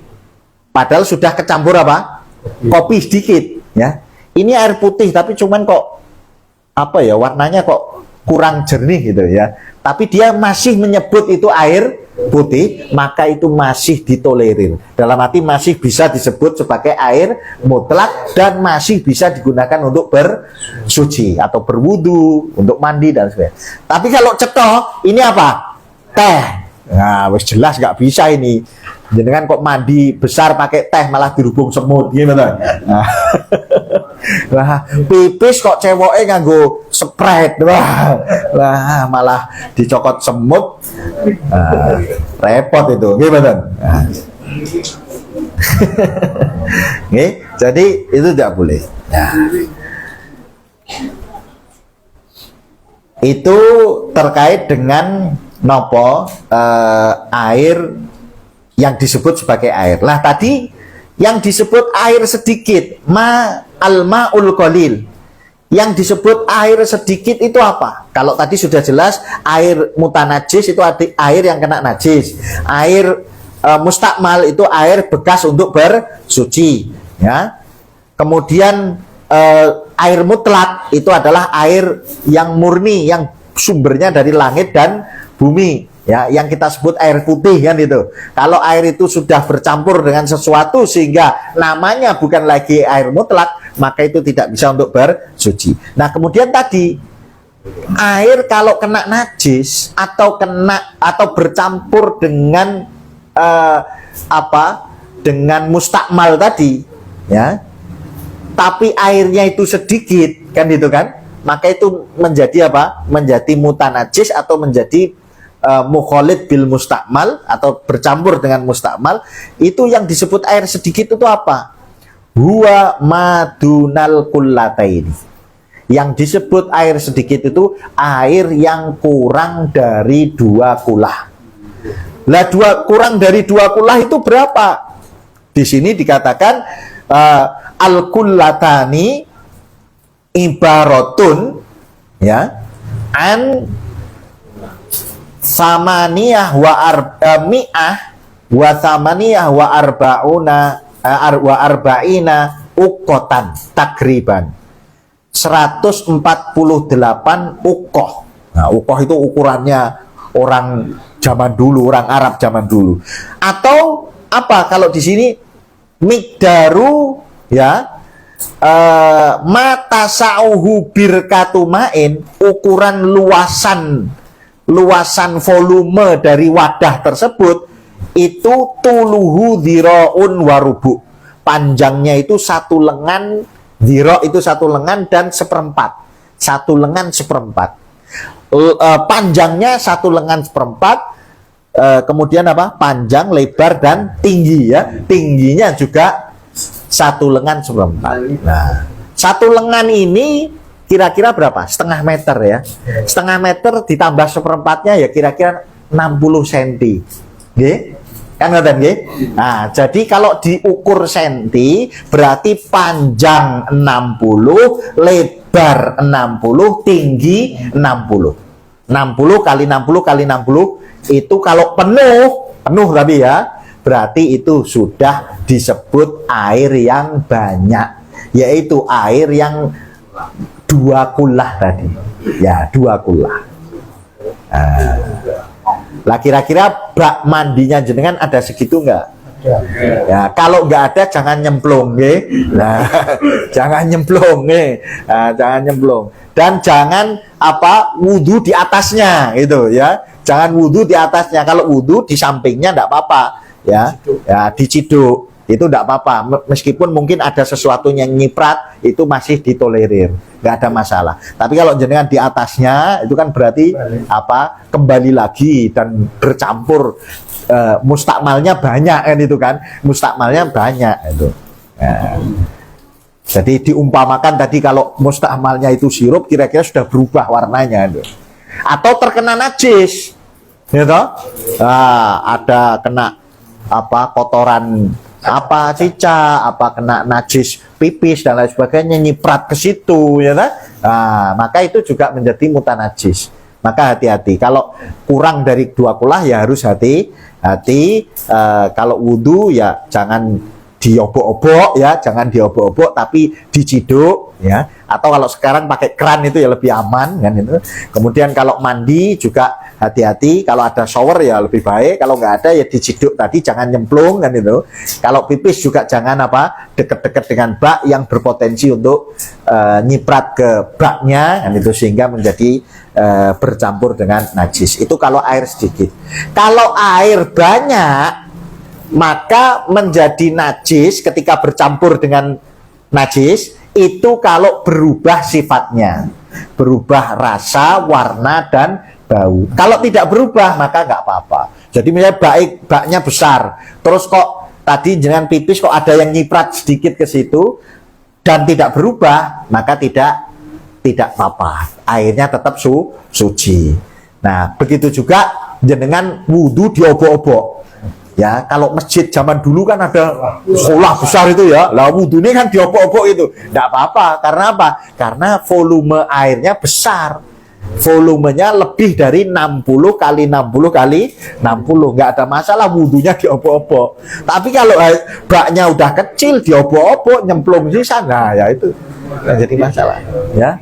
Padahal sudah kecampur apa? Kopi sedikit, ya. Ini air putih, tapi cuman kok apa ya, warnanya kok kurang jernih gitu ya. Tapi dia masih menyebut itu air putih, maka itu masih ditolerir. Dalam arti masih bisa disebut sebagai air mutlak dan masih bisa digunakan untuk bersuci atau berwudu, untuk mandi dan sebagainya. Tapi kalau cetoh, ini apa? Teh. Nah, wis jelas nggak bisa ini. Jangan kok mandi besar pakai teh malah dirubung semut gitu. Lah, pipis kok ceweknya nganggo Sprite. Lah, malah dicokot semut. Repot itu, gimana? Jadi itu tidak boleh. Nah, itu terkait dengan nopo air yang disebut sebagai air. Lah tadi yang disebut air sedikit, al-ma'ul qalil. Yang disebut air sedikit itu apa? Kalau tadi sudah jelas air mutanajis itu air yang kena najis. Air mustakmal itu air bekas untuk bersuci, ya. Kemudian air mutlak itu adalah air yang murni, yang sumbernya dari langit dan bumi, ya, yang kita sebut air putih kan itu. Kalau air itu sudah bercampur dengan sesuatu sehingga namanya bukan lagi air mutlak, maka itu tidak bisa untuk bersuci. Nah, kemudian tadi air kalau kena najis atau bercampur dengan dengan mustakmal tadi, ya, tapi airnya itu sedikit kan itu kan, maka itu menjadi apa? Menjadi mutanajis atau menjadi mukhalid bil mustakmal atau bercampur dengan mustakmal. Itu yang disebut air sedikit itu apa? Huwa madunal kullataini. Yang disebut air sedikit itu air yang kurang dari 2 kulah. Lah kurang dari 2 kulah itu berapa? Di sini dikatakan al kullatani ibaratun, ya, an samaniyah wa arba'mi'ah wa samaniyah wa arba'ina ukotan takriban 148 ukoh. Nah, ukoh itu ukurannya orang zaman dulu, orang Arab zaman dulu. Atau apa kalau di sini mikdaru, ya, mata sauhu birkatumain, ukuran luasan volume dari wadah tersebut itu tuluhu dhiraun warubu. Panjangnya itu 1 lengan, dhira itu 1 lengan dan 1/4. 1 lengan 1/4. Panjangnya 1 lengan 1/4. Kemudian apa? Panjang, lebar dan tinggi, ya. Tingginya juga 1 lengan 1/4. Nah, 1 lengan ini kira-kira berapa? 0,5 meter, ya. 0,5 meter ditambah 1/4-nya ya kira-kira 60 cm. Nggih? Kan ngoten nggih? Nah, jadi kalau diukur senti berarti panjang 60, lebar 60, tinggi 60. 60 kali 60 kali 60 itu kalau penuh tapi ya, berarti itu sudah disebut air yang banyak, yaitu air yang 2 kulah tadi, ya, 2 kulah. Lah kira-kira bak mandinya jenengan ada segitu enggak? Ya, kalau enggak ada jangan nyemplung, nggih. Nah, jangan nyemplung, nggih. Nah, jangan nyemplung. Dan jangan wudu di atasnya gitu, ya. Jangan wudu di atasnya. Kalau wudu di sampingnya enggak apa-apa, ya. Ya, diciduk. Itu enggak apa-apa, meskipun mungkin ada sesuatu yang nyiprat, itu masih ditolerir, nggak ada masalah. Tapi kalau jenengan di atasnya, itu kan berarti kembali lagi dan bercampur, mustakmalnya banyak kan itu kan, mustakmalnya banyak itu. Jadi diumpamakan tadi kalau mustakmalnya itu sirup, kira-kira sudah berubah warnanya itu. Atau terkena najis, gitu. Ada kena kotoran cicak, kena najis pipis dan lain sebagainya, nyiprat ke situ, ya kan? Nah, maka itu juga menjadi mutanajis. Maka hati-hati. Kalau kurang dari 2 kulah ya harus hati-hati. Kalau wudhu ya jangan diobok-obok ya, jangan diobok-obok tapi diciduk ya. Atau kalau sekarang pakai keran itu ya lebih aman kan itu. Kemudian kalau mandi juga hati-hati. Kalau ada shower ya lebih baik. Kalau nggak ada ya diciduk tadi, jangan nyemplung kan itu. Kalau pipis juga jangan deket-deket dengan bak yang berpotensi untuk nyiprat ke baknya kan itu, sehingga menjadi bercampur dengan najis. Itu kalau air sedikit. Kalau air banyak maka menjadi najis ketika bercampur dengan najis itu kalau berubah sifatnya, berubah rasa, warna, dan bau. Kalau tidak berubah maka nggak apa-apa. Jadi misalnya baknya besar, terus kok tadi dengan pipis kok ada yang nyiprat sedikit ke situ dan tidak berubah, maka tidak apa-apa. Airnya tetap suci. Nah, begitu juga jenengan wudhu diobok-obok. Ya, kalau masjid zaman dulu kan ada sekolah besar itu ya, lah wudhunya kan diobok-obok itu, tidak apa-apa. Karena apa? Karena volume airnya besar, volumenya lebih dari 60 kali 60 kali 60, nggak ada masalah wudhunya diobok-obok. Tapi kalau baknya udah kecil diobok-obok nyemplung di sana, ya itu jadi masalah, ya.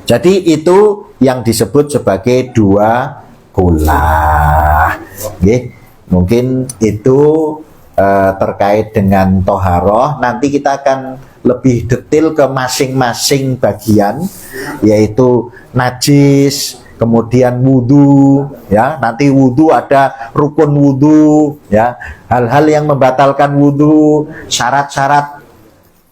Jadi itu yang disebut sebagai 2 kulah. Mungkin itu terkait dengan toharoh. Nanti kita akan lebih detail ke masing-masing bagian, yaitu najis, kemudian wudhu, ya. Nanti wudhu ada rukun wudhu, ya, hal-hal yang membatalkan wudhu, syarat-syarat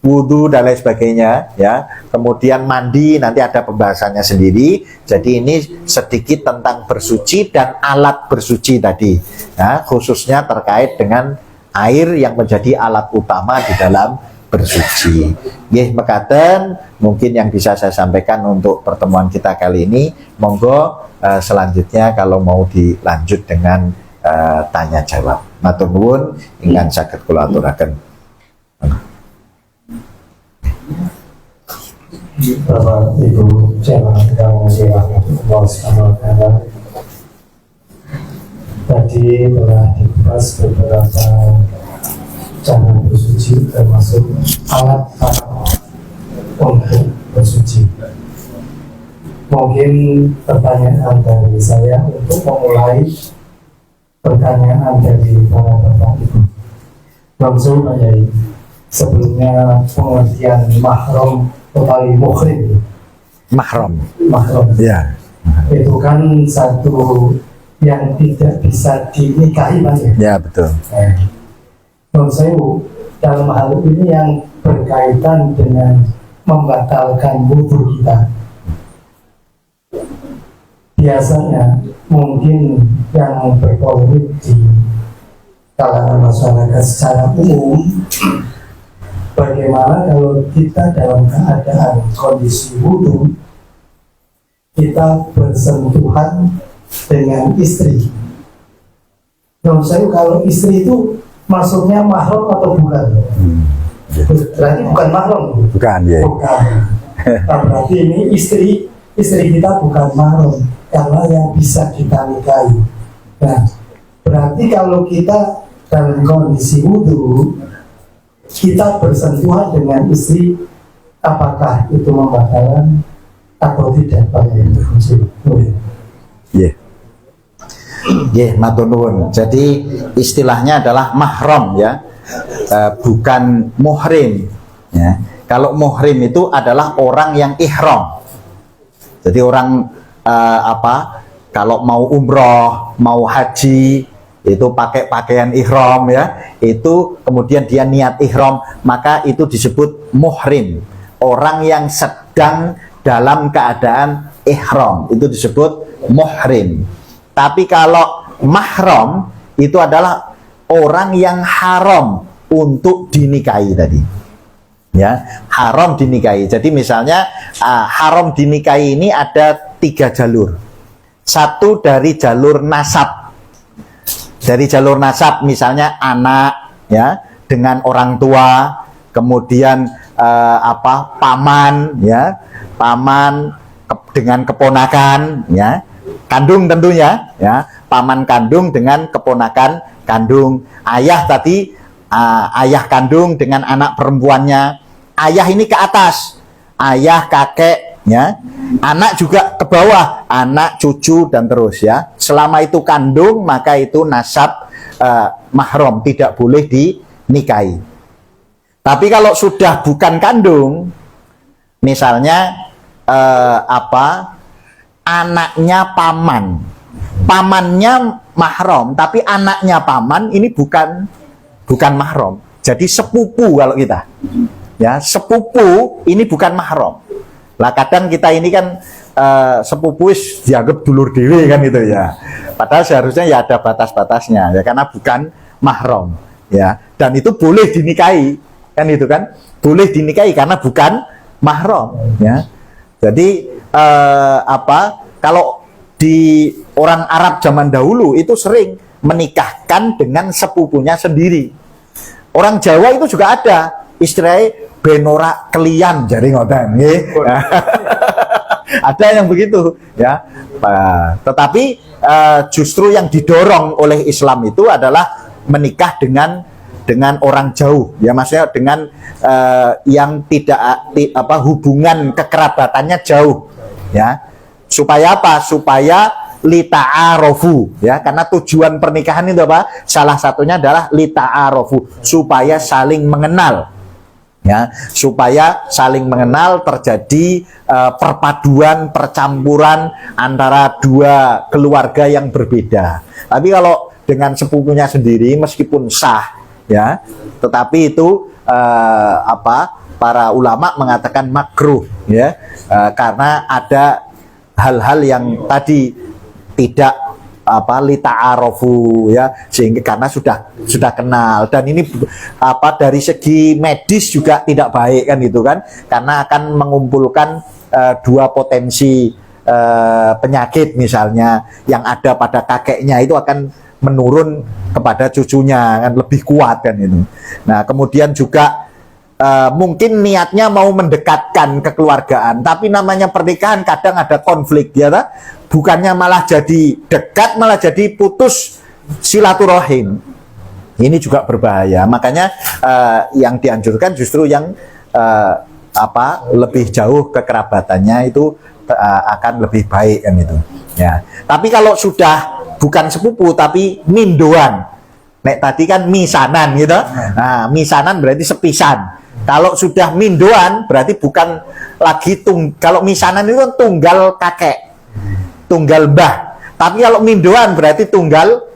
wudhu dan lain sebagainya, ya. Kemudian mandi nanti ada pembahasannya sendiri. Jadi ini sedikit tentang bersuci dan alat bersuci tadi, ya, khususnya terkait dengan air yang menjadi alat utama di dalam bersuci. Mekaten mungkin yang bisa saya sampaikan untuk pertemuan kita kali ini. Monggo selanjutnya kalau mau dilanjut dengan tanya jawab. Matur nuwun ingkang saged kula aturaken. Bapak Ibu jamaah yang Allah Subhanahu wa Ta'ala, tadi telah dibahas beberapa cara bersuci, termasuk alat untuk bersuci. Mungkin pertanyaan dari saya untuk memulai pertanyaan dari para Bapak Ibu. Langsung aja, sebelumnya pengertian mahram totali muhrim. Mahram. Ya. Itu kan satu yang tidak bisa dinikahi, Mas. Ya, betul. Menurut saya dalam hal ini yang berkaitan dengan membatalkan wudhu kita, biasanya mungkin yang berpolemik di kalangan masyarakat secara umum, bagaimana kalau kita dalam keadaan kondisi wudhu, kita bersentuhan dengan istri. Menurut saya kalau istri itu maksudnya mahram atau bukan? Berarti bukan mahram. Bukan, ya. Bukan. Nah, berarti ini istri kita bukan mahram, karena yang bisa kita nikahi. Nah, berarti kalau kita dalam kondisi wudhu, kita bersentuhan dengan istri, apakah itu membatalkan atau tidak? Matur nuwun. Jadi istilahnya adalah mahram, ya, bukan muhrim, ya. Kalau muhrim itu adalah orang yang ihram. Jadi orang kalau mau umroh, mau haji, itu pakai pakaian ihram, ya, itu kemudian dia niat ihram, maka itu disebut muhrim. Orang yang sedang dalam keadaan ihram itu disebut muhrim. Tapi kalau mahram itu adalah orang yang haram untuk dinikahi tadi, ya, haram dinikahi. Jadi misalnya haram dinikahi ini ada 3 jalur. Satu dari jalur nasab. Dari jalur nasab misalnya anak, ya, dengan orang tua, kemudian paman, ya, paman dengan keponakan, ya, kandung tentunya, ya, paman kandung dengan keponakan kandung, ayah tadi, ayah kandung dengan anak perempuannya, ayah ini ke atas, ayah, kakek, ya, anak juga ke bawah, anak, cucu, dan terus, ya. Selama itu kandung, maka itu nasab mahram, tidak boleh dinikahi. Tapi kalau sudah bukan kandung, misalnya anaknya paman, pamannya mahram, tapi anaknya paman ini bukan mahram, jadi sepupu kalau kita, ya, sepupu ini bukan mahram. Lah kadang kita ini kan sepupu dianggap dulur dewe kan itu, ya, padahal seharusnya ya ada batas-batasnya, ya, karena bukan mahram, ya, dan itu boleh dinikahi kan, itu kan boleh dinikahi karena bukan mahram, ya. Jadi kalau di orang Arab zaman dahulu itu sering menikahkan dengan sepupunya sendiri. Orang Jawa itu juga ada istilahnya benora kelian, jadi ngoten nggih. Ada yang begitu, ya. Tetapi justru yang didorong oleh Islam itu adalah menikah dengan orang jauh, ya, maksudnya dengan yang tidak hubungan kekerabatannya jauh, ya, supaya apa? Supaya lita'arofu, ya, karena tujuan pernikahan itu apa? Salah satunya adalah lita'arofu, supaya saling mengenal, ya, supaya saling mengenal, terjadi perpaduan, percampuran antara dua keluarga yang berbeda. Tapi kalau dengan sepupunya sendiri meskipun sah, ya, tetapi itu para ulama mengatakan makruh, ya, karena ada hal-hal yang tadi tidak lita'arofu, ya, sehingga karena sudah kenal, dan ini dari segi medis juga tidak baik kan, itu kan, karena akan mengumpulkan dua potensi penyakit misalnya yang ada pada kakeknya itu akan menurun kepada cucunya, kan lebih kuat kan itu. Nah, kemudian juga mungkin niatnya mau mendekatkan kekeluargaan, tapi namanya pernikahan kadang ada konflik, ya, bukannya malah jadi dekat, malah jadi putus silaturahim. Ini juga berbahaya. Makanya yang dianjurkan justru yang lebih jauh kekerabatannya itu akan lebih baik kan itu, ya. Tapi kalau sudah bukan sepupu tapi mindoan, nek tadi kan misanan gitu, nah, misanan berarti sepisan. Kalau sudah mindoan berarti bukan lagi kalau misanan itu kan tunggal kakek, tunggal mbah. Tapi kalau mindoan berarti tunggal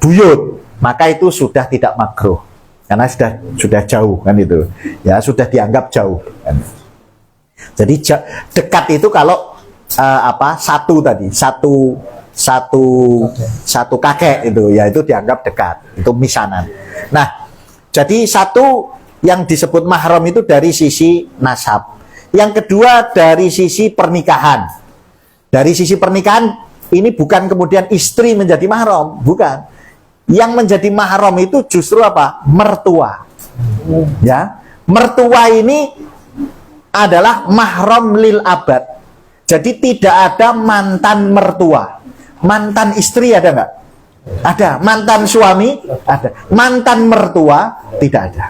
buyut, maka itu sudah tidak makruh karena sudah jauh kan itu, ya, sudah dianggap jauh kan. Jadi dekat itu kalau satu kakek itu, ya, itu dianggap dekat, itu misanan. Nah, jadi satu yang disebut mahram itu dari sisi nasab. Yang kedua dari sisi pernikahan. Dari sisi pernikahan ini bukan kemudian istri menjadi mahram, bukan. Yang menjadi mahram itu justru apa? Mertua. Ya, mertua ini adalah mahram lil abad. Jadi tidak ada mantan mertua. Mantan istri ada nggak? Ada. Mantan suami ada. Mantan mertua tidak ada.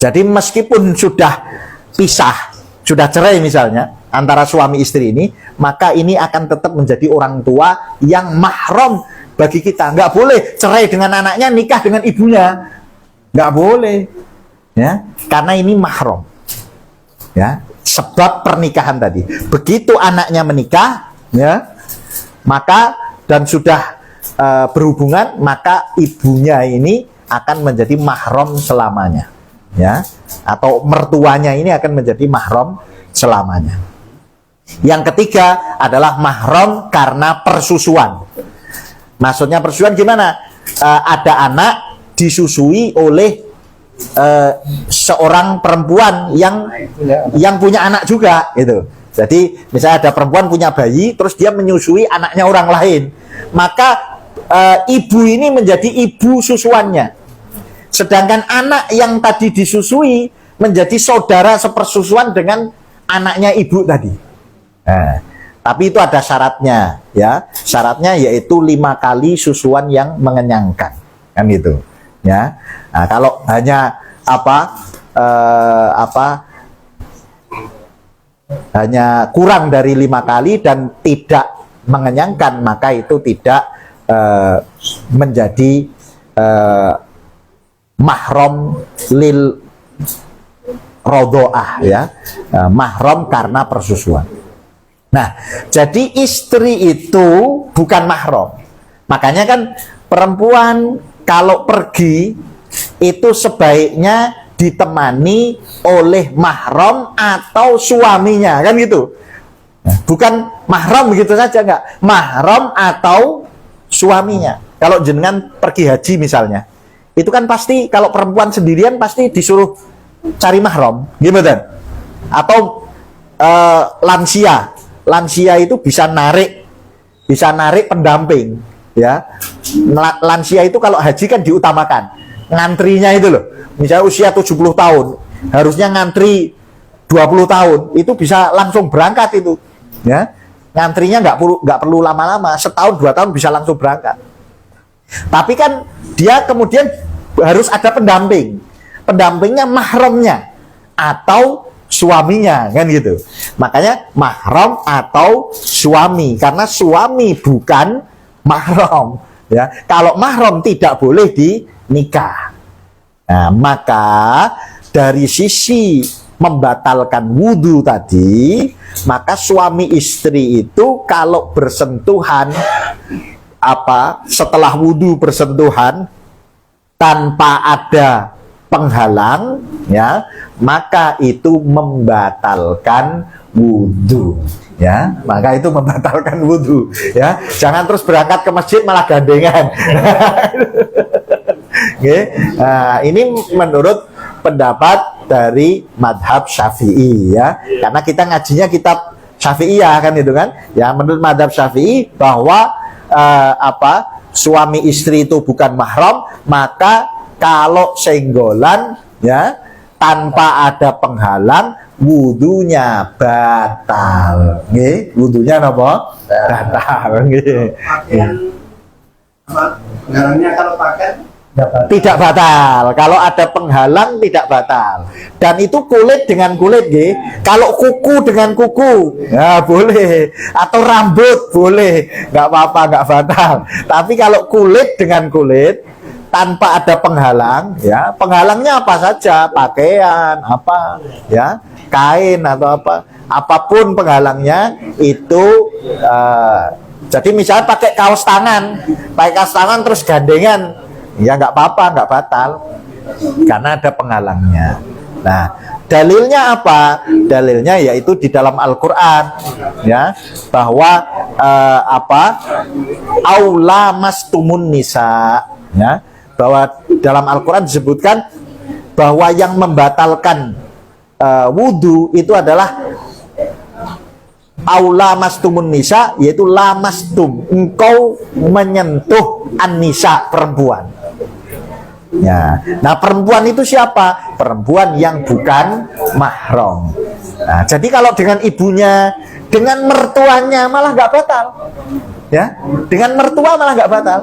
Jadi meskipun sudah pisah, sudah cerai misalnya antara suami istri ini, maka ini akan tetap menjadi orang tua yang mahram bagi kita. Nggak boleh cerai dengan anaknya, nikah dengan ibunya. Nggak boleh, ya, karena ini mahram, ya, sebab pernikahan tadi. Begitu anaknya menikah, ya, maka dan sudah berhubungan, maka ibunya ini akan menjadi mahram selamanya, ya, atau mertuanya ini akan menjadi mahram selamanya. Yang ketiga adalah mahram karena persusuan. Maksudnya persusuan gimana? Ada anak disusui oleh seorang perempuan yang punya anak juga, gitu. Jadi misalnya ada perempuan punya bayi, terus dia menyusui anaknya orang lain, maka ibu ini menjadi ibu susuannya. Sedangkan anak yang tadi disusui menjadi saudara sepersusuan dengan anaknya ibu tadi. Nah, tapi itu ada syaratnya, ya. Syaratnya yaitu 5 kali susuan yang mengenyangkan, kan gitu, ya. Nah, kalau hanya hanya kurang dari 5 kali dan tidak mengenyangkan, maka itu tidak menjadi mahram lil rodoah, ya, mahram karena persusuan. Nah, jadi istri itu bukan mahram. Makanya kan perempuan kalau pergi itu sebaiknya ditemani oleh mahram atau suaminya, kan gitu. Bukan mahram begitu saja, enggak. Mahram atau suaminya. Kalau jenengan pergi haji misalnya, itu kan pasti kalau perempuan sendirian pasti disuruh cari mahram, gimana? Atau lansia itu bisa narik pendamping, ya. Lansia itu kalau haji kan diutamakan, ngantrinya itu loh. Misalnya usia 70 tahun, harusnya ngantri 20 tahun, itu bisa langsung berangkat itu, ya. Ngantrinya nggak perlu lama-lama, setahun 2 tahun bisa langsung berangkat. Tapi kan dia kemudian harus ada pendampingnya mahramnya atau suaminya, kan gitu. Makanya mahram atau suami, karena suami bukan mahram, ya. Kalau mahram tidak boleh dinikah. Nah, maka dari sisi membatalkan wudhu tadi, maka suami istri itu kalau bersentuhan setelah wudhu bersentuhan tanpa ada penghalang, ya, maka itu membatalkan wudhu, ya. Maka itu membatalkan wudhu, ya. Jangan terus berangkat ke masjid malah gandengan. Okay. Nah, ini menurut pendapat dari madhab Syafi'i, ya, karena kita ngajinya kitab Syafi'iyah, kan itu kan, ya. Menurut madhab Syafi'i bahwa suami istri itu bukan mahram, maka kalau senggolan, ya, tanpa ada penghalang, wudunya batal, nggih. Wudunya apa? Batal, nggih. Penghalangnya kalau pakai tidak batal. Kalau ada penghalang tidak batal. Dan itu kulit dengan kulit, nggih. Kalau kuku dengan kuku, ya boleh. Atau rambut boleh, nggak apa-apa, nggak batal. Tapi kalau kulit dengan kulit tanpa ada penghalang, ya, penghalangnya apa saja, pakaian, ya, kain atau apapun penghalangnya itu. Jadi misalnya pakai kaos tangan terus gandengan, ya nggak apa-apa, nggak batal, karena ada penghalangnya. Nah, dalilnya apa? Dalilnya yaitu di dalam Al-Quran, ya, bahwa aula mastumun nisa, ya, bahwa dalam Al-Quran disebutkan bahwa yang membatalkan wudhu itu adalah aula mastumun nisa, yaitu lamastum, engkau menyentuh an-nisa, perempuan. Ya. Nah, perempuan itu siapa? Perempuan yang bukan mahram. Nah, jadi kalau dengan ibunya, dengan mertuanya malah nggak batal, ya. Dengan mertua malah nggak batal,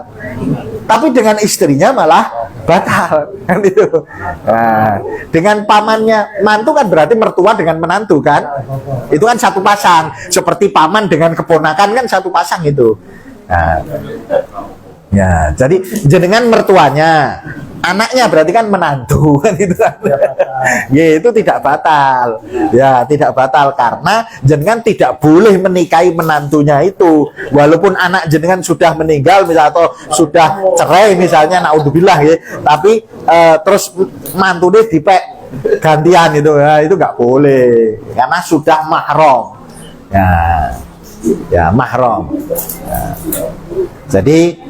tapi dengan istrinya malah batal, kan itu. Nah, dengan pamannya, mantu kan berarti mertua dengan menantu, kan? Itu kan satu pasang. Seperti paman dengan keponakan kan satu pasang itu. Nah, ya, jadi jenengan mertuanya, anaknya berarti kan menantu, kan itu kan. Ya, itu tidak batal. Ya, tidak batal karena jenengan tidak boleh menikahi menantunya itu. Walaupun anak jenengan sudah meninggal misalnya, atau sudah cerai misalnya, naudzubillah, ya. Tapi terus mantunya dipek gantian itu, ya, itu nggak boleh karena sudah mahram. Ya, mahram. Ya. Jadi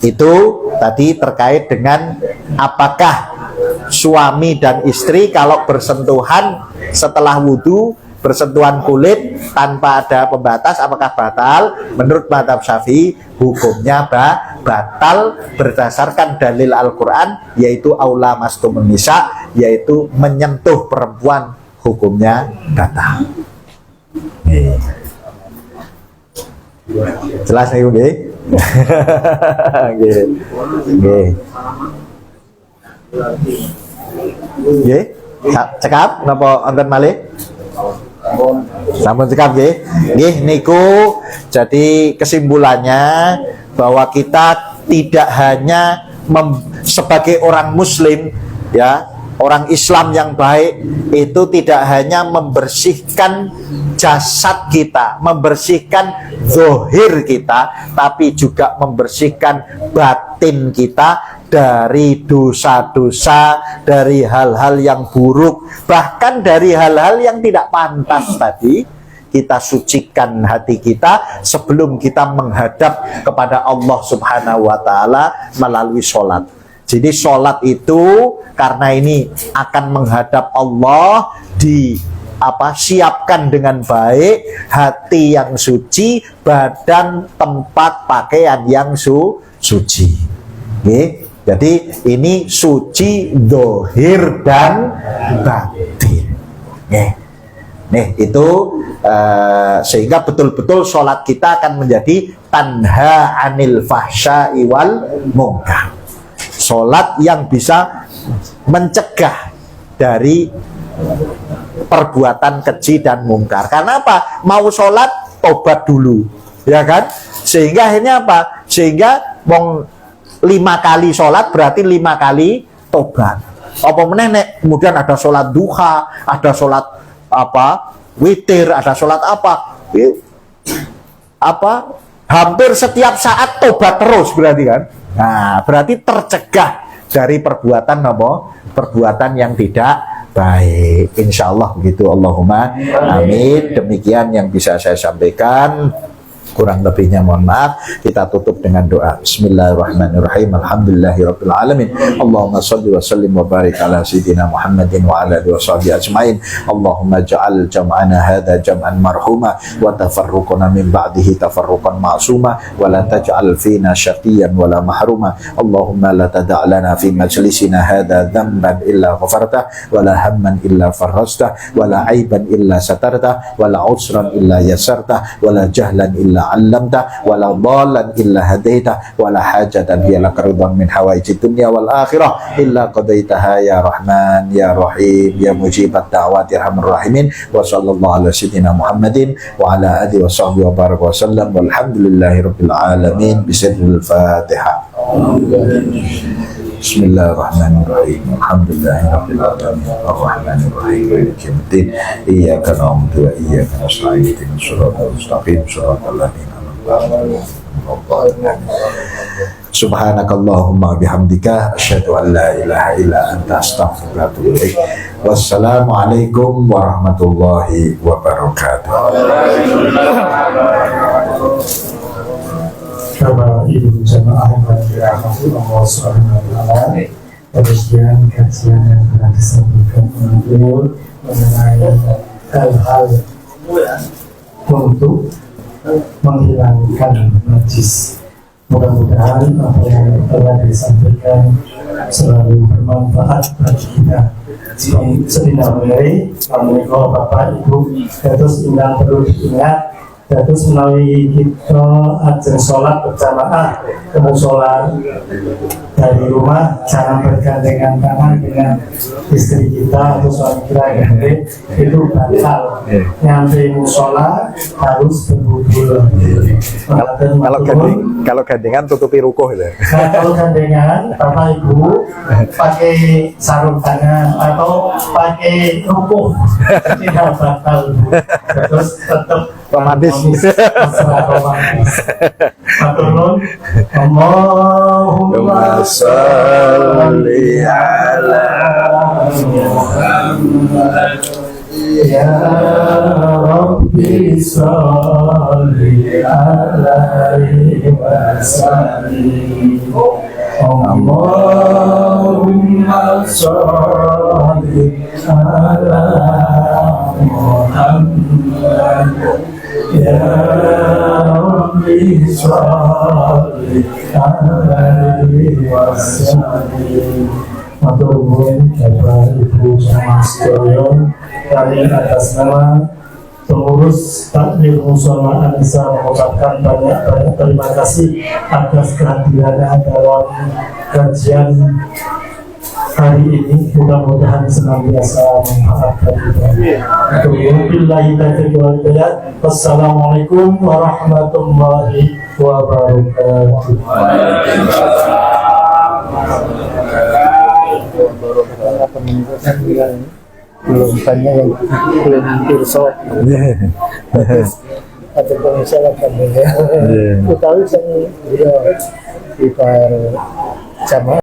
itu tadi terkait dengan apakah suami dan istri kalau bersentuhan setelah wudhu, bersentuhan kulit tanpa ada pembatas, apakah batal? Menurut madhab Syafi'i hukumnya batal berdasarkan dalil Al-Quran, yaitu aula mastumun nisa, yaitu menyentuh perempuan, hukumnya batal. Jelas nih nggih. Nggih. Nggih. Nggih. Cekap napa wonten malih? Sampun cekap nggih. Nggih niku jadi kesimpulannya bahwa kita tidak hanya sebagai orang muslim ya, orang Islam yang baik itu tidak hanya membersihkan jasad kita, membersihkan zahir kita, tapi juga membersihkan batin kita dari dosa-dosa, dari hal-hal yang buruk, bahkan dari hal-hal yang tidak pantas tadi. Kita sucikan hati kita sebelum kita menghadap kepada Allah Subhanahu wa Ta'ala melalui sholat. Jadi sholat itu karena ini akan menghadap Allah, siapkan dengan baik hati yang suci, badan, tempat, pakaian yang suci. Oke? Jadi ini suci dohir dan batin. Nih itu sehingga betul-betul sholat kita akan menjadi tanha anil fahsya'i wal munkar. Sholat yang bisa mencegah dari perbuatan keji dan mungkar. Karena apa? Mau sholat, tobat dulu, ya kan? Sehingga akhirnya apa? Sehingga 5 kali sholat berarti 5 kali tobat. Apa meneh kemudian ada sholat duha, ada sholat witir, ada sholat hampir setiap saat tobat terus berarti kan. Nah, berarti tercegah dari perbuatan perbuatan yang tidak baik. Insya Allah begitu. Allahumma amin. Demikian yang bisa saya sampaikan. Kurang lebihnya mohon maaf. Kita tutup dengan doa. Bismillahirrahmanirrahim. Alhamdulillahirabbil alamin. Allahumma shalli wa sallim wa barik ala sayyidina Muhammadin wa ala alihi washabihi ajmain. Allahumma ja'al jam'ana hadza jam'an marhuma wa tafarruqana min ba'dihi tafarruqan ma'suma wa la taj'al fina syaqiyan wa la mahruma. Allahumma la tada' lana fi majlisina hadza dhanban illa ghafartah wa la hamman illa farrajtah wa la aiban illa satartah wa la usran illa yasartah wa la jahlan illa علمته ولا ضالا إلا هديته ولا حاجة هي لك رضا من حوائج الدنيا والآخرة إلا قضيتها يا رحمن يا رحيم يا مجيب الدعوات يا أرحم الراحمين وصلى الله على سيدنا محمد وعلى آله وصحبه وبارك وسلم والحمد لله رب العالمين بسر الفاتحة. بسم الله الرحمن الرحيم الحمد لله رب العالمين الرحمن الرحيم مالك يوم الدين إياك نعبد وإياك نستعين اهدنا الصراط المستقيم صراط الذين أنعمت عليهم سبحانك اللهم وبحمدك أشهد أن لا إله إلا أنت أستغفرك وأتوب إليك والسلام عليكم ورحمة الله وبركاته. Bapak Ibu jamaah yang dirahmati Allah Subhanahu wa Ta'ala, demikian kajian yang telah disampaikan oleh beliau mengenai hal-hal untuk menghilangkan najis. Mudah-mudahan apa yang telah disampaikan selalu bermanfaat bagi kita. Sebenarnya, namun kalau Bapak Ibu terus yang perlu diingat. Terus melalui kita ajeng sholat berjamaah ke musola dari rumah, jangan bergandengan tangan dengan istri kita atau suami kita ganti, itu batal. Nyampe musola harus berwudu. Kalau gandengan tutupi rukuh itu. Nah, kalau gandengan Bapak Ibu pakai sarung tangan atau pakai rukuh tidak batal. Terus tetap romantis. Allahumma sholli ala Muhammad ya Rabbi sholli alaihi wasallim. Allahumma sholli ala Muhammad ya Rabbi sholli alaihi wasallim. Matur nuwun Bapak Ibu jamaah sekalian, kami atas nama pengurus Takmir Mushola Anissa mengucapkan banyak terima kasih atas kehadirannya dalam kajian hari ini. Mudah-mudahan senantiasa memaafkan kita. Wabillahi taufiq wal hidayah. Wassalamualaikum warahmatullahi wabarakatuh. Belum banyak yang belum kurso atau pengusaha kan ya. Utawi sang dia ibar jamaah